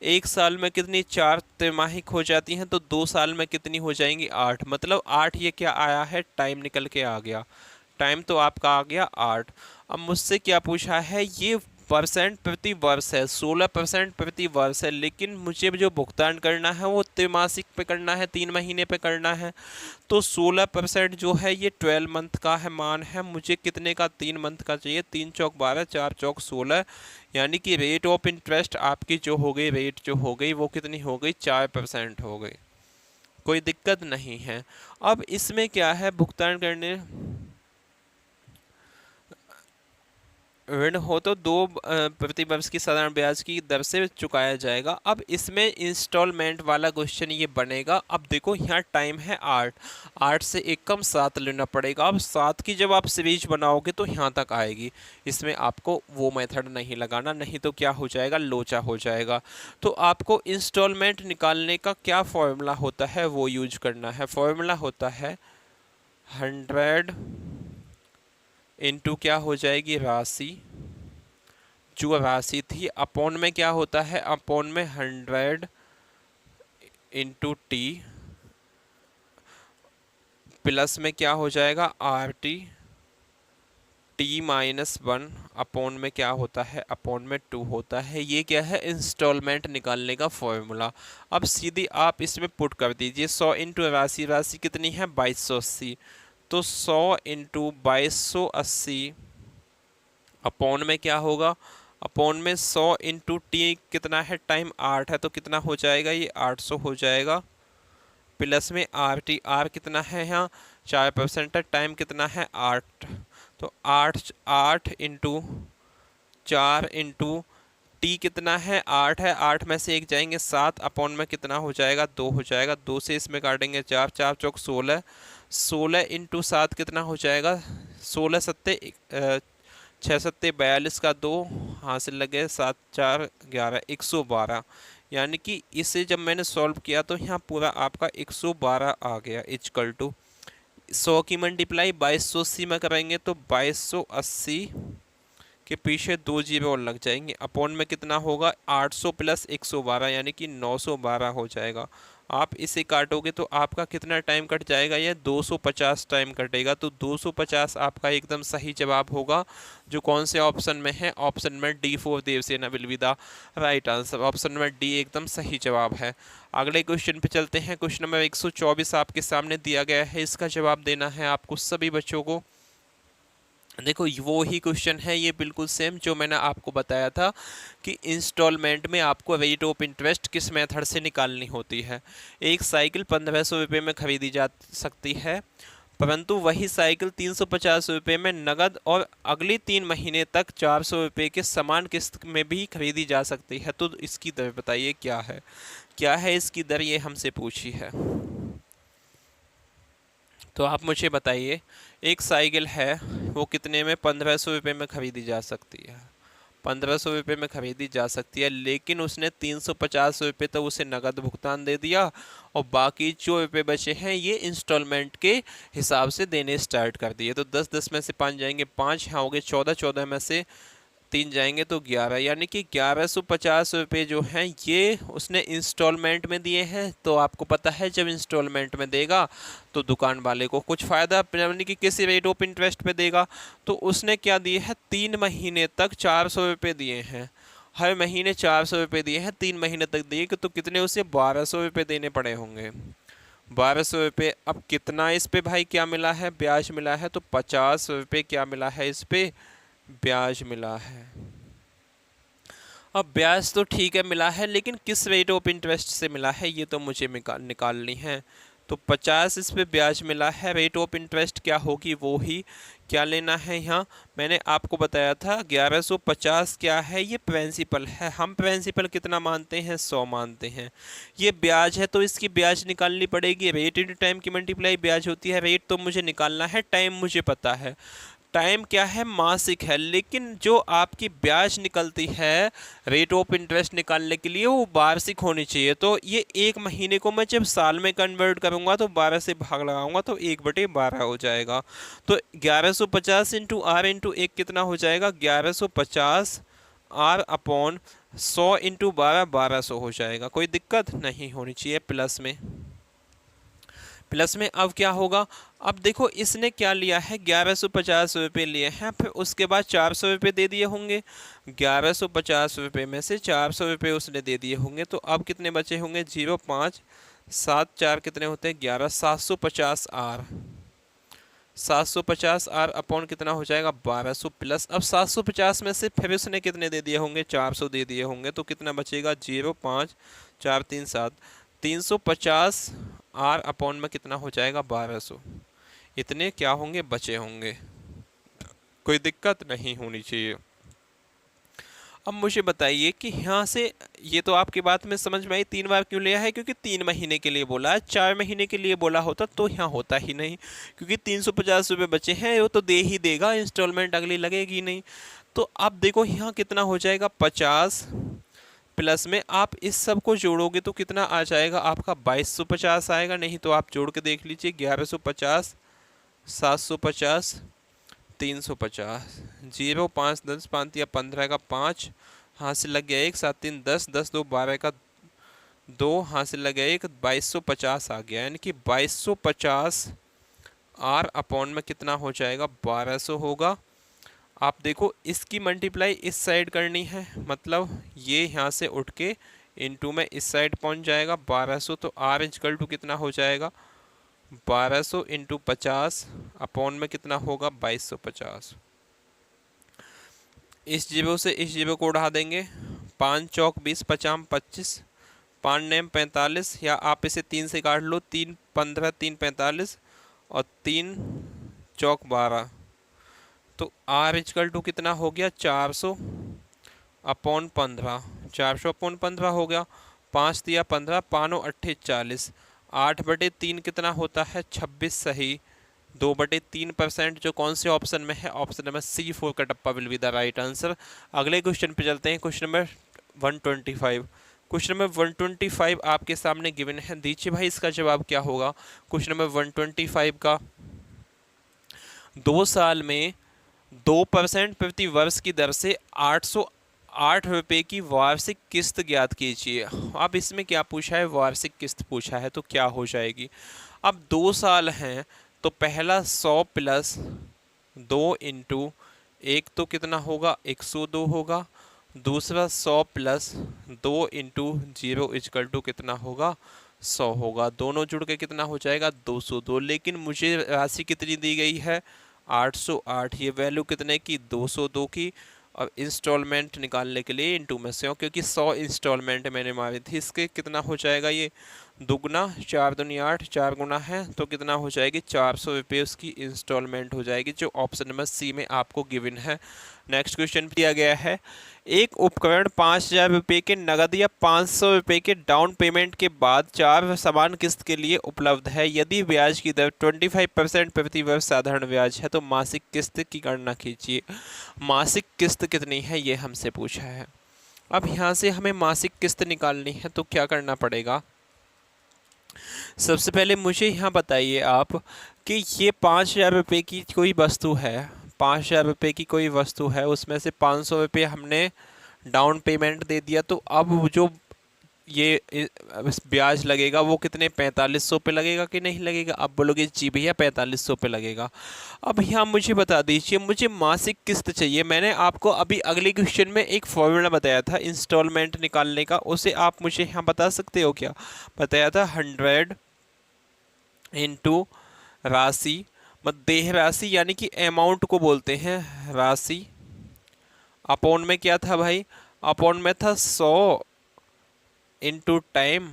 1 साल में कितनी 4 त्रैमासिक हो जाती हैं, तो 2 साल में कितनी हो जाएंगी 8, मतलब 8। ये क्या आया है टाइम निकल के आ गया, टाइम तो आपका आ गया 8। अब मुझसे क्या पूछा है, ये परसेंट प्रति वर्ष है, 16% प्रति वर्ष है, लेकिन मुझे जो भुगतान करना है वो त्रैमासिक पे करना है, 3 महीने पे करना है। तो 16% जो है ये 12 मंथ का है मान है, मुझे कितने का 3 मंथ का चाहिए। 3 चौक 12, 4 चौक 16, यानी कि रेट ऑफ इंटरेस्ट आपकी जो हो गई, रेट जो हो गई वो कितनी हो गई 4% हो गई। कोई दिक्कत नहीं है। अब इसमें क्या है, भुगतान करने ऋण हो तो 2 प्रति वर्ष की साधारण ब्याज की दर से चुकाया जाएगा। अब इसमें इंस्टॉलमेंट वाला क्वेश्चन ये बनेगा। अब देखो यहाँ टाइम है 8 से एक कम 7 लेना पड़ेगा। अब 7 की जब आप सीरीज बनाओगे तो यहाँ तक आएगी, इसमें आपको वो मेथड नहीं लगाना, नहीं तो क्या हो जाएगा लोचा हो जाएगा। तो आपको इंस्टॉलमेंट निकालने का क्या फॉर्मूला होता है वो यूज करना है। फॉर्मूला होता है 100 इंटू क्या हो जाएगी राशि, जो राशि थी, अपॉन में क्या होता है, अपॉन में 100 इंटू टी, प्लस में क्या हो जाएगा RT, T -1 अपॉन में क्या होता है, अपॉन में 2 होता है। ये क्या है इंस्टॉलमेंट निकालने का फॉर्मूला। अब सीधी आप इसमें पुट कर दीजिए 100 इंटू राशि, राशि कितनी है 2280, तो 100 इंटू 2280 अपॉन में क्या होगा अपॉन में 100 इंटू टी कितना है टाइम 8 है, तो कितना हो जाएगा ये 800 हो जाएगा। प्लस में आर टी, आर कितना है यहाँ 4% है, टाइम कितना है 8, तो 8 इंटू 4 इंटू टी कितना है 8 है, 8 में से एक जाएंगे 7, अपॉन में कितना हो जाएगा 2 हो जाएगा, 2 से इसमें काटेंगे 4, 4 चौक 16, 16 इंटू 7 कितना हो जाएगा 16 सत्ते 6 सत्ते 42 का 2 हासिल लगे 7 4 11 112, यानी कि इसे जब मैंने सॉल्व किया तो यहाँ पूरा आपका 112 आ गया इक्वल टू 100 की मल्टीप्लाई 2280 में करेंगे तो 2280 के पीछे 2 जीरो और लग जाएंगे, अपॉन में कितना होगा 800 प्लस 112 यानी कि 912 हो जाएगा। आप इसे काटोगे तो आपका कितना टाइम कट जाएगा, यह 250 टाइम कटेगा। तो 250 आपका एकदम सही जवाब होगा, जो कौन से ऑप्शन में है, ऑप्शन में D for Devasena will be the right answer. Option में डी एकदम सही जवाब है। अगले क्वेश्चन पे चलते हैं। क्वेश्चन नंबर 124 आपके सामने दिया गया है, इसका जवाब देना है आपको सभी बच्चों को। देखो वो ही क्वेश्चन है, ये बिल्कुल सेम जो मैंने आपको बताया था कि इंस्टॉलमेंट में आपको रेट ऑफ इंटरेस्ट किस मेथड से निकालनी होती है। एक साइकिल 1500 रुपये में खरीदी जा सकती है, परंतु वही साइकिल 350 रुपये में नगद और अगले 3 महीने तक 400 रुपये के समान किस्त में भी खरीदी जा सकती है। तो इसकी दर बताइए क्या है, क्या है इसकी दर, ये हमसे पूछी है। तो आप मुझे बताइए, एक साइकिल है वो कितने में 1500 रुपये में खरीदी जा सकती है, 1500 रुपये में खरीदी जा सकती है, लेकिन उसने 350 रुपये तो उसे नगद भुगतान दे दिया और बाकी जो रुपये बचे हैं ये इंस्टॉलमेंट के हिसाब से देने स्टार्ट कर दिए। तो 10 में से 5 जाएंगे 5, यहाँ हो गए 14, 14 में से 3 जाएंगे तो 11, यानी कि 1150 रुपये जो हैं ये उसने इंस्टॉलमेंट में दिए हैं। तो आपको पता है जब इंस्टॉलमेंट में देगा तो दुकान वाले को कुछ फ़ायदा, यानी कि किसी रेट ऑफ इंटरेस्ट पे देगा। तो उसने क्या दिए हैं, 3 महीने तक 400 रुपये दिए हैं, हर महीने 400 रुपये दिए हैं, 3 महीने तक दिए, तो कितने उसे 1200 रुपये देने पड़े होंगे, 1200 रुपये। अब कितना इस पे भाई क्या मिला है, ब्याज मिला है, तो 50 रुपये क्या मिला है इस पे, ब्याज मिला है। अब ब्याज तो ठीक है मिला है, लेकिन किस रेट ऑफ इंटरेस्ट से मिला है ये तो मुझे निकालनी है। तो 50 इस पे ब्याज मिला है, रेट ऑफ इंटरेस्ट क्या होगी वो ही क्या लेना है। यहाँ मैंने आपको बताया था 1150 क्या है, ये प्रिंसिपल है, हम प्रिंसिपल कितना मानते हैं 100 मानते हैं, ये ब्याज है तो इसकी ब्याज निकालनी पड़ेगी। रेट इंटू टाइम की मल्टीप्लाई ब्याज होती है, रेट तो मुझे निकालना है, टाइम मुझे पता है, टाइम क्या है मासिक है, लेकिन जो आपकी ब्याज निकलती है रेट ऑफ इंटरेस्ट निकालने के लिए वो वार्षिक होनी चाहिए। तो ये 1 महीने को मैं जब साल में कन्वर्ट करूंगा तो 12 से भाग लगाऊंगा तो 1/12 हो जाएगा। तो 1150 इंटू आर इंटू 1 कितना हो जाएगा, 1150 आर अपॉन 100 इंटू 12 1200 हो जाएगा। कोई दिक्कत नहीं होनी चाहिए। प्लस में अब क्या होगा, अब देखो इसने क्या लिया है 1150 रुपये लिए हैं, फिर उसके बाद 400 रुपये दे दिए होंगे, 1150 रुपये में से 400 रुपये उसने दे दिए होंगे, तो अब कितने बचे होंगे 0 5 7 4 कितने होते हैं 11, 750 आर, 750 आर अपॉन कितना हो जाएगा 1200 प्लस, अब 750 में से फिर उसने कितने दे दिए होंगे 400 दे दिए होंगे, तो कितना बचेगा 0 5 4 3 7, 350 आर अपॉन में कितना हो जाएगा 1200, इतने क्या होंगे बचे होंगे। कोई दिक्कत नहीं होनी चाहिए। अब मुझे बताइए कि यहाँ से ये तो आपकी बात में समझ में आई, 3 बार क्यों लिया है, क्योंकि 3 महीने के लिए बोला है, 4 महीने के लिए बोला होता तो यहाँ होता ही नहीं, क्योंकि 350 रुपये बचे हैं वो तो दे ही देगा, इंस्टॉलमेंट अगली लगेगी नहीं। तो अब देखो यहाँ कितना हो जाएगा 50 प्लस में आप इस सब को जोड़ोगे तो कितना आ जाएगा आपका 2250 आएगा, नहीं तो आप जोड़ के देख लीजिए 1150 750 350, 0 5 10 5 या 15 का 5 हाथ से लग गया 1, 7 3 10 10 2 12 का 2 हाथ से लग गया 1, 2250 आ गया, यानी कि 2250 आर अपॉन में कितना हो जाएगा 1200 होगा। आप देखो इसकी मल्टीप्लाई इस साइड करनी है, मतलब ये यहाँ से उठ के इनटू में इस साइड पहुँच जाएगा 1200, तो आर इक्वल टू कितना हो जाएगा 1200 इंटू 50 अपॉन में कितना होगा 2250। इस जीरो से इस जीरो को उड़ा देंगे, 5 चौक 20, 50 25, 5 नेम 45, या आप इसे 3 से काट लो, 3 15, 3 45 और 3 चौक 12। तो आर इजकल टू कितना हो गया, 400 अपॉन 15, 400 अपॉन 15 हो गया। 5 दिया 15, 5 8 40, 8/3 कितना होता है, 26 सही। 2/3% जो कौन से ऑप्शन में है, ऑप्शन नंबर C4 का टप्पा will be the right answer. अगले क्वेश्चन पे चलते हैं, क्वेश्चन नंबर 125। क्वेश्चन नंबर 125 आपके सामने गिवन है, दीजिए भाई इसका जवाब क्या होगा। क्वेश्चन नंबर 125 का, 2 साल में 2% प्रति वर्ष की दर से 808 रुपये की वार्षिक किस्त ज्ञात कीजिए। अब इसमें क्या पूछा है, वार्षिक किस्त पूछा है, तो क्या हो जाएगी। अब 2 साल हैं तो पहला 100 प्लस 2 इंटू 1 तो कितना होगा, 102 होगा। दूसरा 100 प्लस 2 इंटू 0 इजकल टू कितना होगा, 100 होगा। दोनों जुड़ के कितना हो जाएगा, 202। लेकिन मुझे राशि कितनी दी गई है, 808। ये वैल्यू कितने की, 202 की। और इंस्टॉलमेंट निकालने के लिए इनटू में से हो, क्योंकि 100 इंस्टॉलमेंट मैंने मारी थी। इसके कितना हो जाएगा, ये दुगना, 4 दूनी 8, 4 गुना है तो कितना हो जाएगी, 400 रुपये उसकी इंस्टॉलमेंट हो जाएगी, जो ऑप्शन नंबर सी में आपको गिवन है। नेक्स्ट क्वेश्चन दिया गया है, एक उपकरण 5000 रुपये के नगद या 500 रुपये के डाउन पेमेंट के बाद 4 समान किस्त के लिए उपलब्ध है। यदि ब्याज की दर 25% प्रति वर्ष साधारण ब्याज है तो मासिक किस्त की गणना कीजिए। मासिक किस्त कितनी है ये हमसे पूछा है। अब यहाँ से हमें मासिक किस्त निकालनी है तो क्या करना पड़ेगा, सबसे पहले मुझे यहाँ बताइए आप कि ये 5000 रुपये की कोई वस्तु है, 5000 रुपये की कोई वस्तु है, उसमें से 500 रुपये हमने डाउन पेमेंट दे दिया, तो अब जो ये ब्याज लगेगा वो कितने, 4500 पे लगेगा कि नहीं लगेगा। अब बोलोगे जी भैया 4500 पे लगेगा। अब यहाँ मुझे बता दीजिए, मुझे मासिक किस्त चाहिए। मैंने आपको अभी अगले क्वेश्चन में एक फॉर्मूला बताया था इंस्टॉलमेंट निकालने का, उसे आप मुझे यहाँ बता सकते हो क्या। बताया था 100 इंटू राशि, देह राशि यानी कि अमाउंट को बोलते हैं राशि, अपॉन में क्या था भाई, अपॉन में था 100 इंटू टाइम,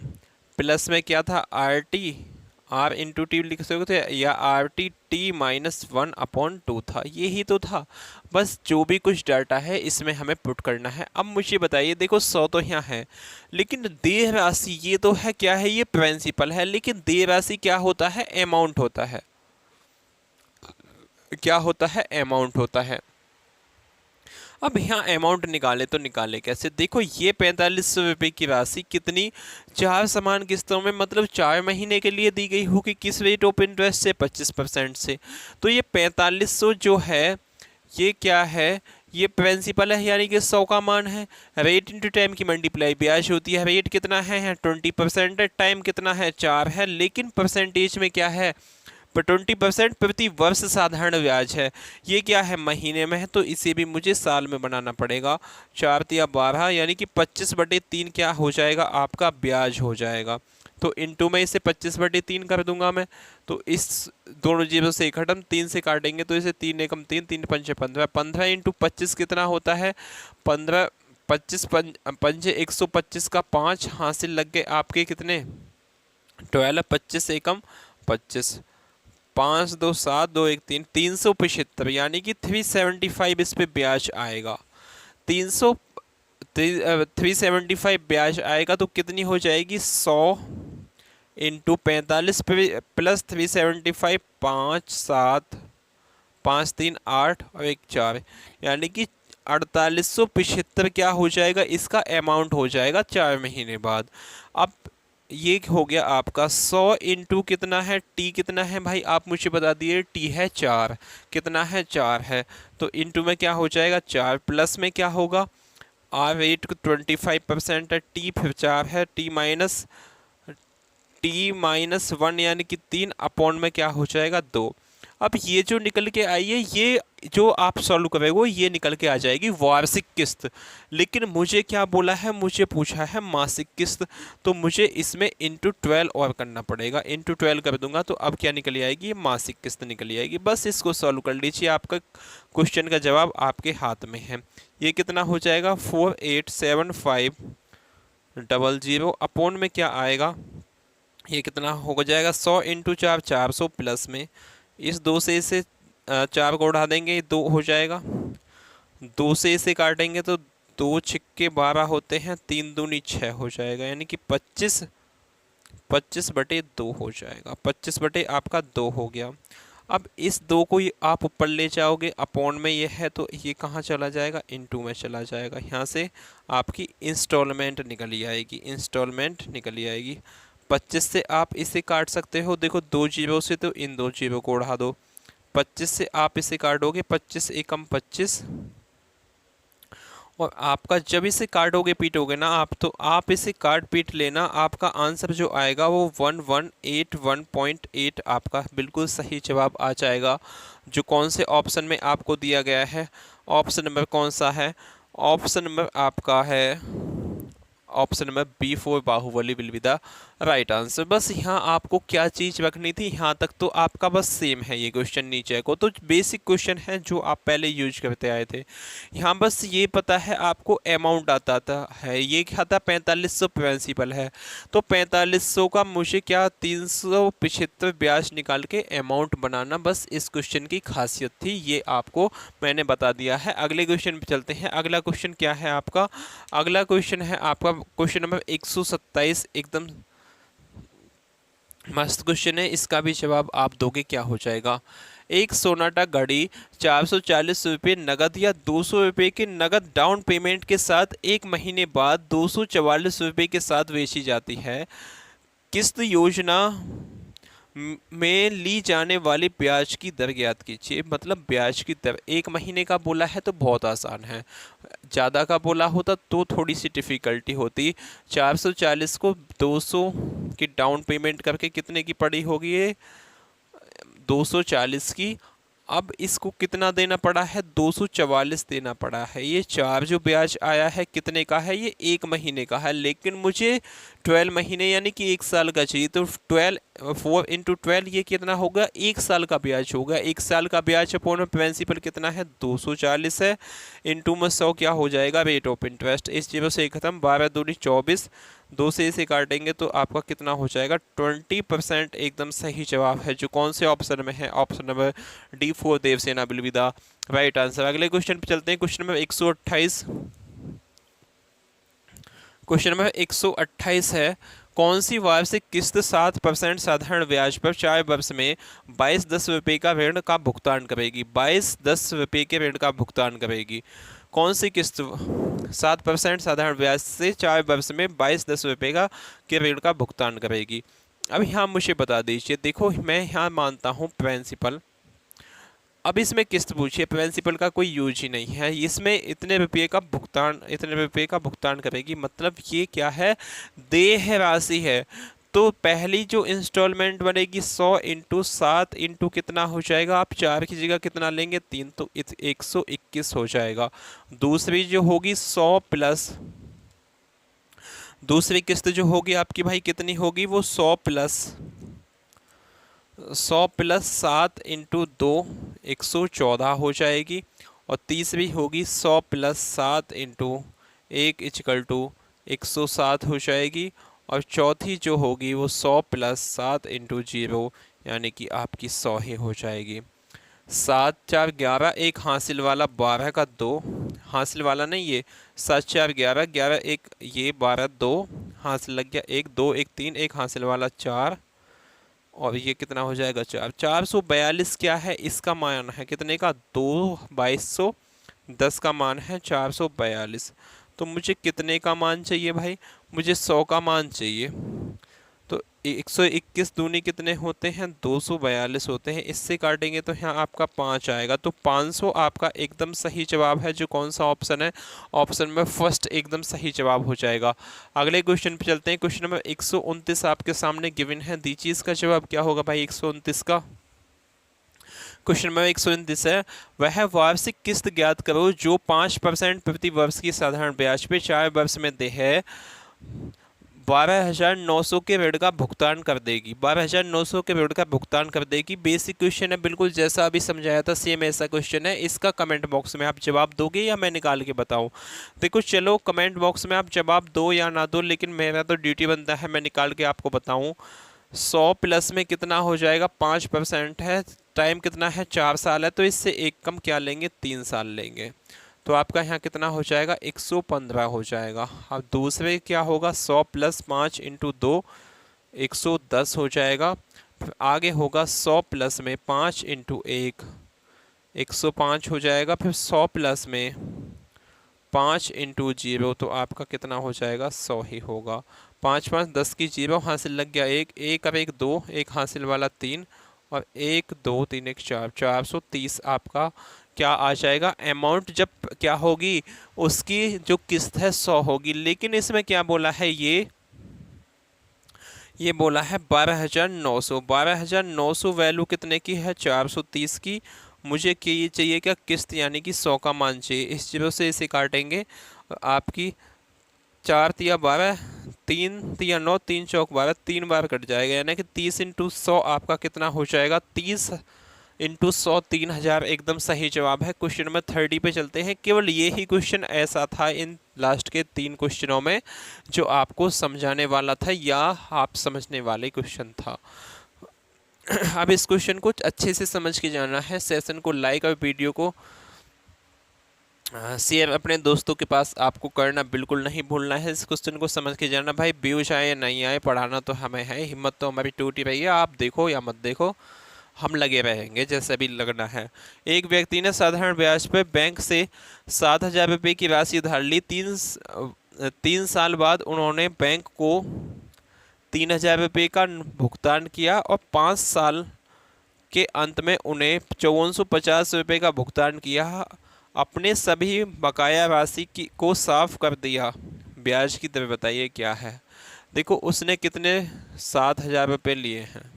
प्लस में क्या था आर इंटू टी लिख सकते थे, या RT -1 अपॉन 2 था। यही तो था, बस जो भी कुछ डाटा है इसमें हमें पुट करना है। अब मुझे बताइए, देखो 100 तो यहाँ है, लेकिन देय राशि ये तो है, क्या है, ये प्रिंसिपल है, लेकिन देय राशि क्या होता है, अमाउंट होता है। क्या होता है, अमाउंट होता है। अब यहाँ अमाउंट निकाले तो निकाले कैसे, देखो ये 4500 रुपये की राशि कितनी, 4 समान किस्तों में, मतलब 4 महीने के लिए दी गई होगी। किस रेट ऑफ इंटरेस्ट से, 25% से। तो ये 4500 जो है ये क्या है, ये प्रिंसिपल है, यानी कि 100 का मान है। रेट इंटू टाइम की मल्टीप्लाई ब्याज होती है। रेट कितना है 20% है, टाइम कितना है 4 है, लेकिन परसेंटेज में क्या है, 20% प्रति वर्ष साधारण ब्याज है। ये क्या है, महीने में है, तो इसे भी मुझे साल में बनाना पड़ेगा। 4 या 12 यानी कि 25/3 क्या हो जाएगा, आपका ब्याज हो जाएगा। तो इंटू में इसे 25/3 कर दूंगा मैं। तो इस दोनों जीरो से खत्म, 3 से काटेंगे तो इसे 3 एकम 3, 3 पंचे 15, 15 इंटू 25 कितना होता है, 15 25 पंजे 125 का 5 हासिल लग गए आपके कितने 12, 25 एकम 25, 5 2 7 2 1 3, 375 यानी कि 375 इस पे ब्याज आएगा। 375 ब्याज आएगा तो कितनी हो जाएगी, 100 इंटू 45 प्लस 375, 5 7 5 3 8 और 1 4, यानी कि 4875 क्या हो जाएगा, इसका अमाउंट हो जाएगा 4 महीने बाद। अब ये हो गया आपका 100 इंटू कितना है, टी कितना है भाई आप मुझे बता दिए, टी है 4, कितना है 4 है, तो इंटू में क्या हो जाएगा 4, प्लस में क्या होगा, आर रेट 25% है, टी फिर 4 है, टी माइनस 1 यानी कि 3 अपॉन में क्या हो जाएगा 2। अब ये जो निकल के आई है, ये जो आप सॉल्व करोगे ये निकल के आ जाएगी वार्षिक किस्त। लेकिन मुझे क्या बोला है, मुझे पूछा है मासिक किस्त, तो मुझे इसमें इंटू 12 और करना पड़ेगा। इंटू 12 कर दूंगा तो अब क्या निकल आएगी, मासिक किस्त निकल आएगी। बस इसको सॉल्व कर लीजिए, आपका क्वेश्चन का जवाब आपके हाथ में है। ये कितना हो जाएगा, 487500 अपॉन में क्या आएगा, ये कितना हो जाएगा 100 इंटू 4, 400 प्लस में इस 2 से इसे 4 को उड़ा देंगे, 2 हो जाएगा। 2 से इसे काटेंगे तो 2 छिक्के 12 होते हैं, 3 दूनी 6 हो जाएगा, यानी कि 25/2 हो जाएगा। 25 आपका 2 हो गया। अब इस 2 को आप ऊपर ले जाओगे, अपॉन में ये है तो ये कहाँ चला जाएगा, इनटू में चला जाएगा। यहाँ से आपकी इंस्टॉलमेंट निकली आएगी, इंस्टॉलमेंट निकली आएगी। 25 से आप इसे काट सकते हो, देखो 2 जीरो से, तो इन 2 जीरो को उड़ा दो। 25 से आप इसे काटोगे, 25 एकम 25, और आपका जब इसे काटोगे पीटोगे ना आप, तो आप इसे काट पीट लेना, आपका आंसर जो आएगा वो 1181.8 आपका बिल्कुल सही जवाब आ जाएगा। जो कौन से ऑप्शन में आपको दिया गया है, ऑप्शन नंबर कौन सा है, ऑप्शन नंबर आपका है option number B4 Baahubali will be the right answer. बस यहाँ आपको क्या चीज़ रखनी थी, यहाँ तक तो आपका बस सेम है ये क्वेश्चन, नीचे को तो बेसिक क्वेश्चन है जो आप पहले यूज करते आए थे। यहाँ बस ये पता है आपको अमाउंट आता था है, ये क्या था 4500 प्रिंसिपल है, तो 4500 का मुझे क्या 375 ब्याज निकाल के अमाउंट बनाना, बस इस क्वेश्चन की खासियत थी, ये आपको मैंने बता दिया है। अगले क्वेश्चन पे चलते हैं। अगला क्वेश्चन क्या है आपका, अगला क्वेश्चन है आपका क्वेश्चन नंबर 127। एकदम मस्त क्वेश्चन है, इसका भी जवाब आप दोगे क्या हो जाएगा। एक सोनाटा घड़ी 440 रुपये नगद या 200 रुपये के नगद डाउन पेमेंट के साथ 1 महीने बाद 244 रुपये के साथ बेची जाती है। किस्त योजना में ली जाने वाली ब्याज की दर ज्ञात कीजिए। मतलब ब्याज की दर 1 महीने का बोला है तो बहुत आसान है, ज़्यादा का बोला होता तो थोड़ी सी डिफ़िकल्टी होती। 440 को 200 की डाउन पेमेंट करके कितने की पड़ी होगी ये, 240 की। अब इसको कितना देना पड़ा है, 244 देना पड़ा है। ये 4 जो ब्याज आया है कितने का है, ये 1 महीने का है, लेकिन मुझे 12 महीने यानी कि 1 साल का चाहिए, तो 4 इंटू 12 ये कितना होगा, 1 साल का ब्याज होगा। 1 साल का ब्याज अपॉन प्रिंसिपल कितना है, 240 है, इंटू में 100 क्या हो जाएगा, रेट ऑफ इंटरेस्ट। इस जीरो से खत्म, 12 दूनी 24, 2 से इसे काटेंगे तो आपका कितना हो जाएगा, 20%। एकदम सही जवाब है, जो कौन से ऑप्शन में है, option number D4 Devasena will be the right answer. अगले क्वेश्चन पे चलते हैं, क्वेश्चन नंबर 128। क्वेश्चन नंबर 128 है, कौन सी वार्षिक किस्त 7% साधारण ब्याज पर 4 वर्ष में 2210 रुपये का ऋण का भुगतान करेगी। 2210 रुपये के ऋण का भुगतान करेगी। कौन सी किस्त 7% साधारण ब्याज से 4 वर्ष में 2210 रुपये का के ऋण का भुगतान करेगी। अब यहाँ मुझे बता दीजिए, देखो मैं यहाँ मानता हूँ प्रिंसिपल, अब इसमें किस्त पूछिए, प्रिंसिपल का कोई यूज ही नहीं है, इसमें इतने रुपये का भुगतान करेगी। मतलब ये क्या है, देय राशि है। तो पहली जो इंस्टॉलमेंट बनेगी 100 इंटू 7 इंटू कितना हो जाएगा, आप 4 की जगह कितना लेंगे 3, तो 121 हो जाएगा। दूसरी जो होगी 100 प्लस, दूसरी किस्त जो होगी आपकी भाई कितनी होगी, वो 100 प्लस 7 इंटू 2 114 हो जाएगी। और तीसरी होगी 100 प्लस 7 इंटू 1 इक्वल टू 107 हो जाएगी। और चौथी जो होगी वो 100 प्लस 7 इंटू 0 यानी कि आपकी 100 ही हो जाएगी। 7 4 11, एक हासिल वाला 12 का 2, हासिल वाला नहीं ये 7 4 11, 11 एक ये 12 2 हासिल लग गया, 1 2 1 3, एक हासिल वाला 4, और ये कितना हो जाएगा 4। 442 क्या है, इसका मान है कितने का, 2210 का मान है 442। तो मुझे कितने का मान चाहिए भाई, मुझे 100 का मान चाहिए। तो 121 दूनी कितने होते हैं, 242 होते हैं। इससे काटेंगे तो यहाँ आपका 5 आएगा, तो 500 आपका एकदम सही जवाब है। जो कौन सा ऑप्शन है, ऑप्शन में फर्स्ट एकदम सही जवाब हो जाएगा। अगले क्वेश्चन पे चलते हैं। क्वेश्चन नंबर 129 आपके सामने गिवन है, दीजिए इसका जवाब क्या होगा भाई 129 का। क्वेश्चन नंबर 129 है, वह वार्षिक किस्त ज्ञात करो जो 5% प्रति वर्ष की साधारण ब्याज पे 4 वर्ष में दे है 12,900 के ऋण का भुगतान कर देगी। 12,900 के ऋण का भुगतान कर देगी। बेसिक क्वेश्चन है, बिल्कुल जैसा अभी समझाया था सेम ऐसा क्वेश्चन है। इसका कमेंट बॉक्स में आप जवाब दोगे या मैं निकाल के बताऊं? देखो चलो कमेंट बॉक्स में आप जवाब दो या ना दो, लेकिन मेरा तो ड्यूटी बनता है मैं निकाल के आपको बताऊं। 100 प्लस में कितना हो जाएगा? 5% है। टाइम कितना है? 4 साल है। तो इससे एक कम क्या लेंगे? 3 साल लेंगे। तो आपका यहाँ कितना हो जाएगा? 115 हो जाएगा। अब दूसरे क्या होगा? 100 प्लस 5 इंटू 2 110 हो जाएगा। फिर आगे होगा 100 प्लस में 5 इंटू 1 105 हो जाएगा। फिर 100 प्लस में 5 इंटू 0 तो आपका कितना हो जाएगा? 100 ही होगा। 5 5 10 की 0 हासिल लग गया 1 1 अब 1 2 1 हासिल वाला 3 और 1 2 3 1 4 430 आपका क्या आ जाएगा? अमाउंट जब क्या होगी उसकी जो किस्त है 100 होगी। लेकिन इसमें क्या बोला है? ये बोला है 12,900। 12,900 वैल्यू कितने की है? 430 की। मुझे ये चाहिए क्या? किस्त, यानी कि 100 का मान चाहिए। इस 0 से इसे काटेंगे आपकी 4 तिया 12 3 तिया 9 3 चौक 12 3 बार कट जाएगा, यानी कि 30 इंटू 100 आपका कितना हो जाएगा? 30 इंटू 100 3,000 एकदम सही जवाब है। क्वेश्चन नंबर 30 पे चलते हैं। केवल ये ही क्वेश्चन ऐसा था इन लास्ट के 3 क्वेश्चनों में जो आपको समझाने वाला था या आप समझने वाले क्वेश्चन था। अब इस क्वेश्चन को अच्छे से समझ के जाना है। सेशन को लाइक और वीडियो को शेयर अपने दोस्तों के पास आपको करना बिल्कुल नहीं भूलना है। इस क्वेश्चन को समझ के जाना। भाई व्यूज आए या नहीं आए, पढ़ाना तो हमें है, हिम्मत तो हमारी टूटी रही है। आप देखो या मत देखो, हम लगे रहेंगे जैसे भी लगना है। एक व्यक्ति ने साधारण ब्याज पर बैंक से 7,000 रुपये की राशि उधार ली। 3 साल बाद उन्होंने बैंक को 3,000 रुपये का भुगतान किया और 5 साल के अंत में उन्हें 5450 रुपये का भुगतान किया। अपने सभी बकाया राशि को साफ कर दिया। ब्याज की दर बताइए क्या है? देखो उसने कितने 7,000 रुपये लिए हैं,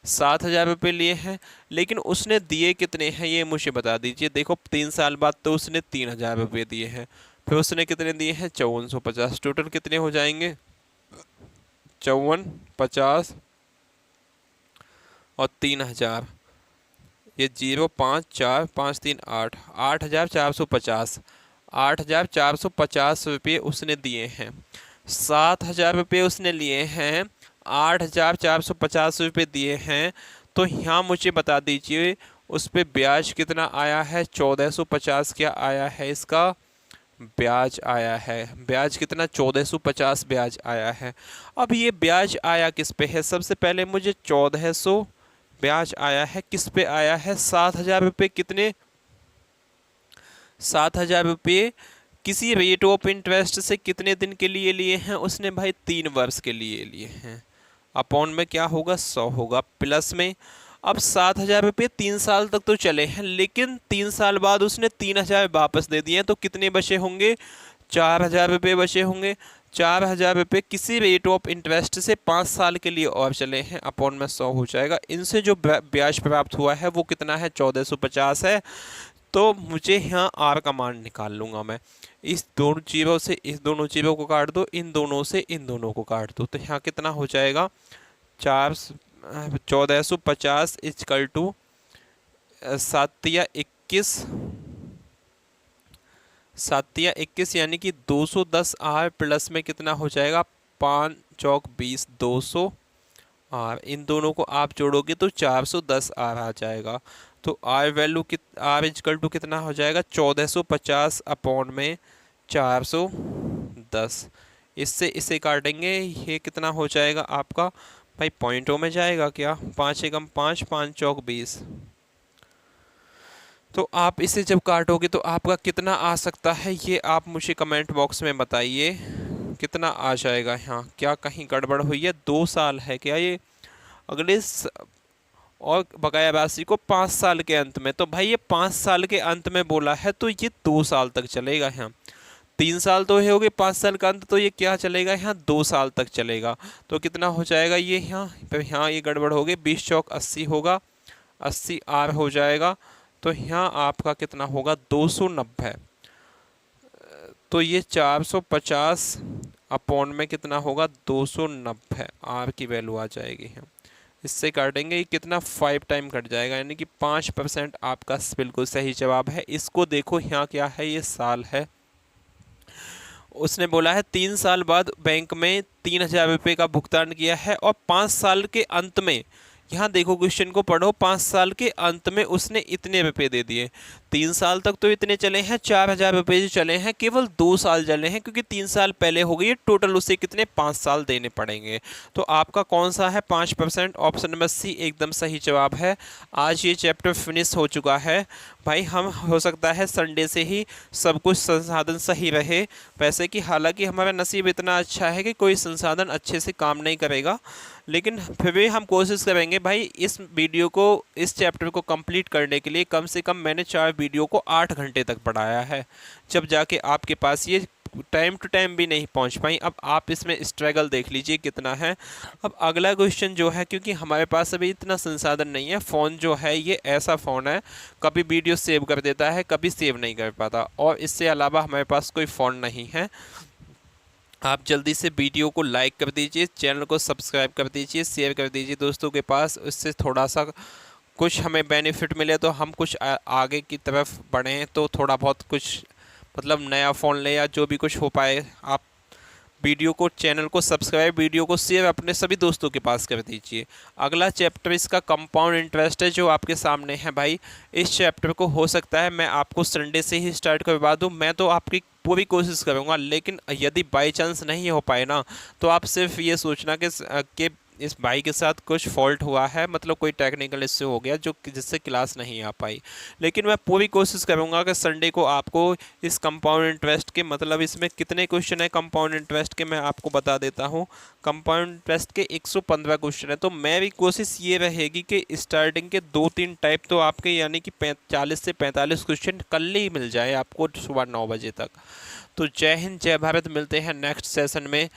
7,000 रुपये लिए हैं, लेकिन उसने दिए कितने हैं ये मुझे बता दीजिए। देखो 3 साल बाद तो उसने 3,000 रुपये दिए हैं, फिर उसने कितने दिए हैं? 5450। टोटल कितने हो जाएंगे? 5450 और 3,000, ये 0 5 4 5 3 8 8,450 8,450 रुपये उसने दिए हैं। 7,000 रुपये उसने लिए हैं, 8,450 रुपये दिए हैं। तो यहाँ मुझे बता दीजिए उस पर ब्याज कितना आया है? 1,450 क्या आया है? इसका ब्याज आया है। ब्याज कितना? 1,450 ब्याज आया है। अब ये ब्याज आया किस पे है? सबसे पहले मुझे 1,400 ब्याज आया है। किस पे आया है? 7,000 रुपये। कितने? 7,000 रुपये किसी रेट ऑफ इंटरेस्ट से कितने दिन के लिए लिए हैं उसने? भाई 3 वर्ष के लिए लिए हैं। अपॉन में क्या होगा? 100 होगा। प्लस में अब 7,000 रुपये 3 साल तक तो चले हैं, लेकिन 3 साल बाद उसने 3,000 वापस दे दिए हैं। तो कितने बचे होंगे? 4,000 रुपये बचे होंगे। 4,000 रुपये किसी रेट ऑफ इंटरेस्ट से 5 साल के लिए और चले हैं। अपॉन में 100 हो जाएगा। इनसे जो ब्याज प्राप्त हुआ है वो कितना है? 1,450 है। तो मुझे यहाँ आर का मान निकाल लूँगा मैं। इस दोनों जीरो से इस दोनों जीरो को काट दो, इन दोनों से इन दोनों को काट दो, तो यहाँ कितना हो जाएगा? 1,450 इक्वल टू 7 या 21 7 या 21 यानी कि 210 आर प्लस में कितना हो जाएगा? 5 चौक 20 200 आर। इन दोनों को आप जोड़ोगे तो 410 आर आ जाएगा। तो R value R equal to कितना हो जाएगा? 1,450 अपॉन में 410। इससे इसे काटेंगे, ये कितना हो जाएगा आपका? भाई पॉइंटों में जाएगा क्या? 5 एकम 5 5 चौक 20। तो आप इसे जब काटोगे तो आपका कितना आ सकता है ये आप मुझे कमेंट बॉक्स में बताइए, कितना आ जाएगा? यहाँ क्या कहीं गड़बड़ हुई है? 2 साल है क्या ये? अगले और बकाया राशि को 5 साल के अंत में, तो भाई ये 5 साल के अंत में बोला है तो ये 2 साल तक चलेगा। यहाँ 3 साल तो है हो गए, 5 साल का अंत, तो ये क्या चलेगा? यहाँ 2 साल तक चलेगा। तो कितना हो जाएगा ये? यहाँ ये गड़बड़ हो गई। 20 चौक 80 होगा। 80 आर हो जाएगा, तो यहाँ आपका कितना होगा 290। तो ये 450 अपॉन में कितना होगा 290 आर की वैल्यू आ जाएगी है। इससे काटेंगे ये कितना 5 टाइम कट जाएगा, यानी कि 5% आपका बिल्कुल सही जवाब है। इसको देखो यहाँ क्या है, ये साल है। उसने बोला है 3 साल बाद बैंक में 3000 रुपये का भुगतान किया है और 5 साल के अंत में, यहाँ देखो क्वेश्चन को पढ़ो, 5 साल के अंत में उसने इतने रुपए दे दिए। 3 साल तक तो इतने चले हैं, 4000 रुपये जो चले हैं, केवल 2 साल चले हैं क्योंकि 3 साल पहले हो गई, टोटल उसे कितने 5 साल देने पड़ेंगे। तो आपका कौन सा है 5%, ऑप्शन नंबर सी एकदम सही जवाब है। आज ये चैप्टर फिनिश हो चुका है भाई। हम हो सकता है संडे से ही सब कुछ संसाधन सही रहे, वैसे कि हालांकि हमारा नसीब इतना अच्छा है कि कोई संसाधन अच्छे से काम नहीं करेगा, लेकिन फिर भी हम कोशिश करेंगे भाई। इस वीडियो को, इस चैप्टर को कंप्लीट करने के लिए कम से कम मैंने 4 वीडियो को 8 घंटे तक पढ़ाया है, जब जाके आपके पास ये टाइम टू टाइम भी नहीं पहुंच पाई। अब आप इसमें स्ट्रगल देख लीजिए कितना है। अब अगला क्वेश्चन जो है, क्योंकि हमारे पास अभी इतना संसाधन नहीं है, फ़ोन जो है ये ऐसा फ़ोन है, कभी वीडियो सेव कर देता है, कभी सेव नहीं कर पाता, और इससे अलावा हमारे पास कोई फ़ोन नहीं है। आप जल्दी से वीडियो को लाइक कर दीजिए, चैनल को सब्सक्राइब कर दीजिए, शेयर कर दीजिए दोस्तों के पास। इससे थोड़ा सा कुछ हमें बेनिफिट मिले तो हम कुछ आगे की तरफ बढ़ें, तो थोड़ा बहुत कुछ मतलब नया फ़ोन ले या जो भी कुछ हो पाए। आप वीडियो को, चैनल को सब्सक्राइब, वीडियो को शेयर अपने सभी दोस्तों के पास कर दीजिए। अगला चैप्टर इसका कंपाउंड इंटरेस्ट है जो आपके सामने है भाई। इस चैप्टर को हो सकता है मैं आपको संडे से ही स्टार्ट करवा दूं, मैं तो आपकी पूरी कोशिश करूंगा, लेकिन यदि बाई चांस नहीं हो पाए ना, तो आप सिर्फ ये सोचना कि इस भाई के साथ कुछ फॉल्ट हुआ है, मतलब कोई टेक्निकल इश्यू हो गया जो जिससे क्लास नहीं आ पाई। लेकिन मैं पूरी कोशिश करूंगा कि संडे को आपको इस कंपाउंड इंटरेस्ट के, मतलब इसमें कितने क्वेश्चन है कंपाउंड इंटरेस्ट के, मैं आपको बता देता हूं। कंपाउंड इंटरेस्ट के 115 क्वेश्चन है, तो मेरी कोशिश ये रहेगी कि स्टार्टिंग के 2-3 टाइप तो आपके, यानी कि 40 से 45 क्वेश्चन कल ही मिल जाए आपको सुबह 9 बजे तक। तो जय हिंद, जय भारत। मिलते हैं नेक्स्ट सेशन में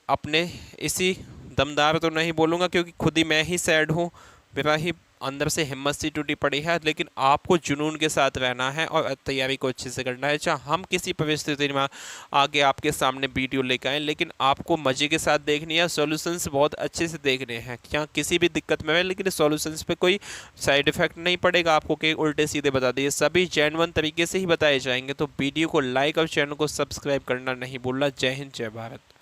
अपने इसी दमदार तो नहीं बोलूँगा क्योंकि खुद ही मैं ही सैड हूँ, मेरा ही अंदर से हिम्मत सी टूटी पड़ी है, लेकिन आपको जुनून के साथ रहना है और तैयारी को अच्छे से करना है। चाहे हम किसी परिस्थिति में आगे आपके सामने वीडियो लेकर आएँ, लेकिन आपको मज़े के साथ देखनी है, सॉल्यूशंस बहुत अच्छे से देखने हैं। क्या किसी भी दिक्कत में है, लेकिन सॉल्यूशंस पे कोई साइड इफेक्ट नहीं पड़ेगा आपको कि उल्टे सीधे बता दिए, सभी जेन्युइन तरीके से ही बताए जाएंगे। तो वीडियो को लाइक और चैनल को सब्सक्राइब करना नहीं भूलना। जय हिंद, जय भारत।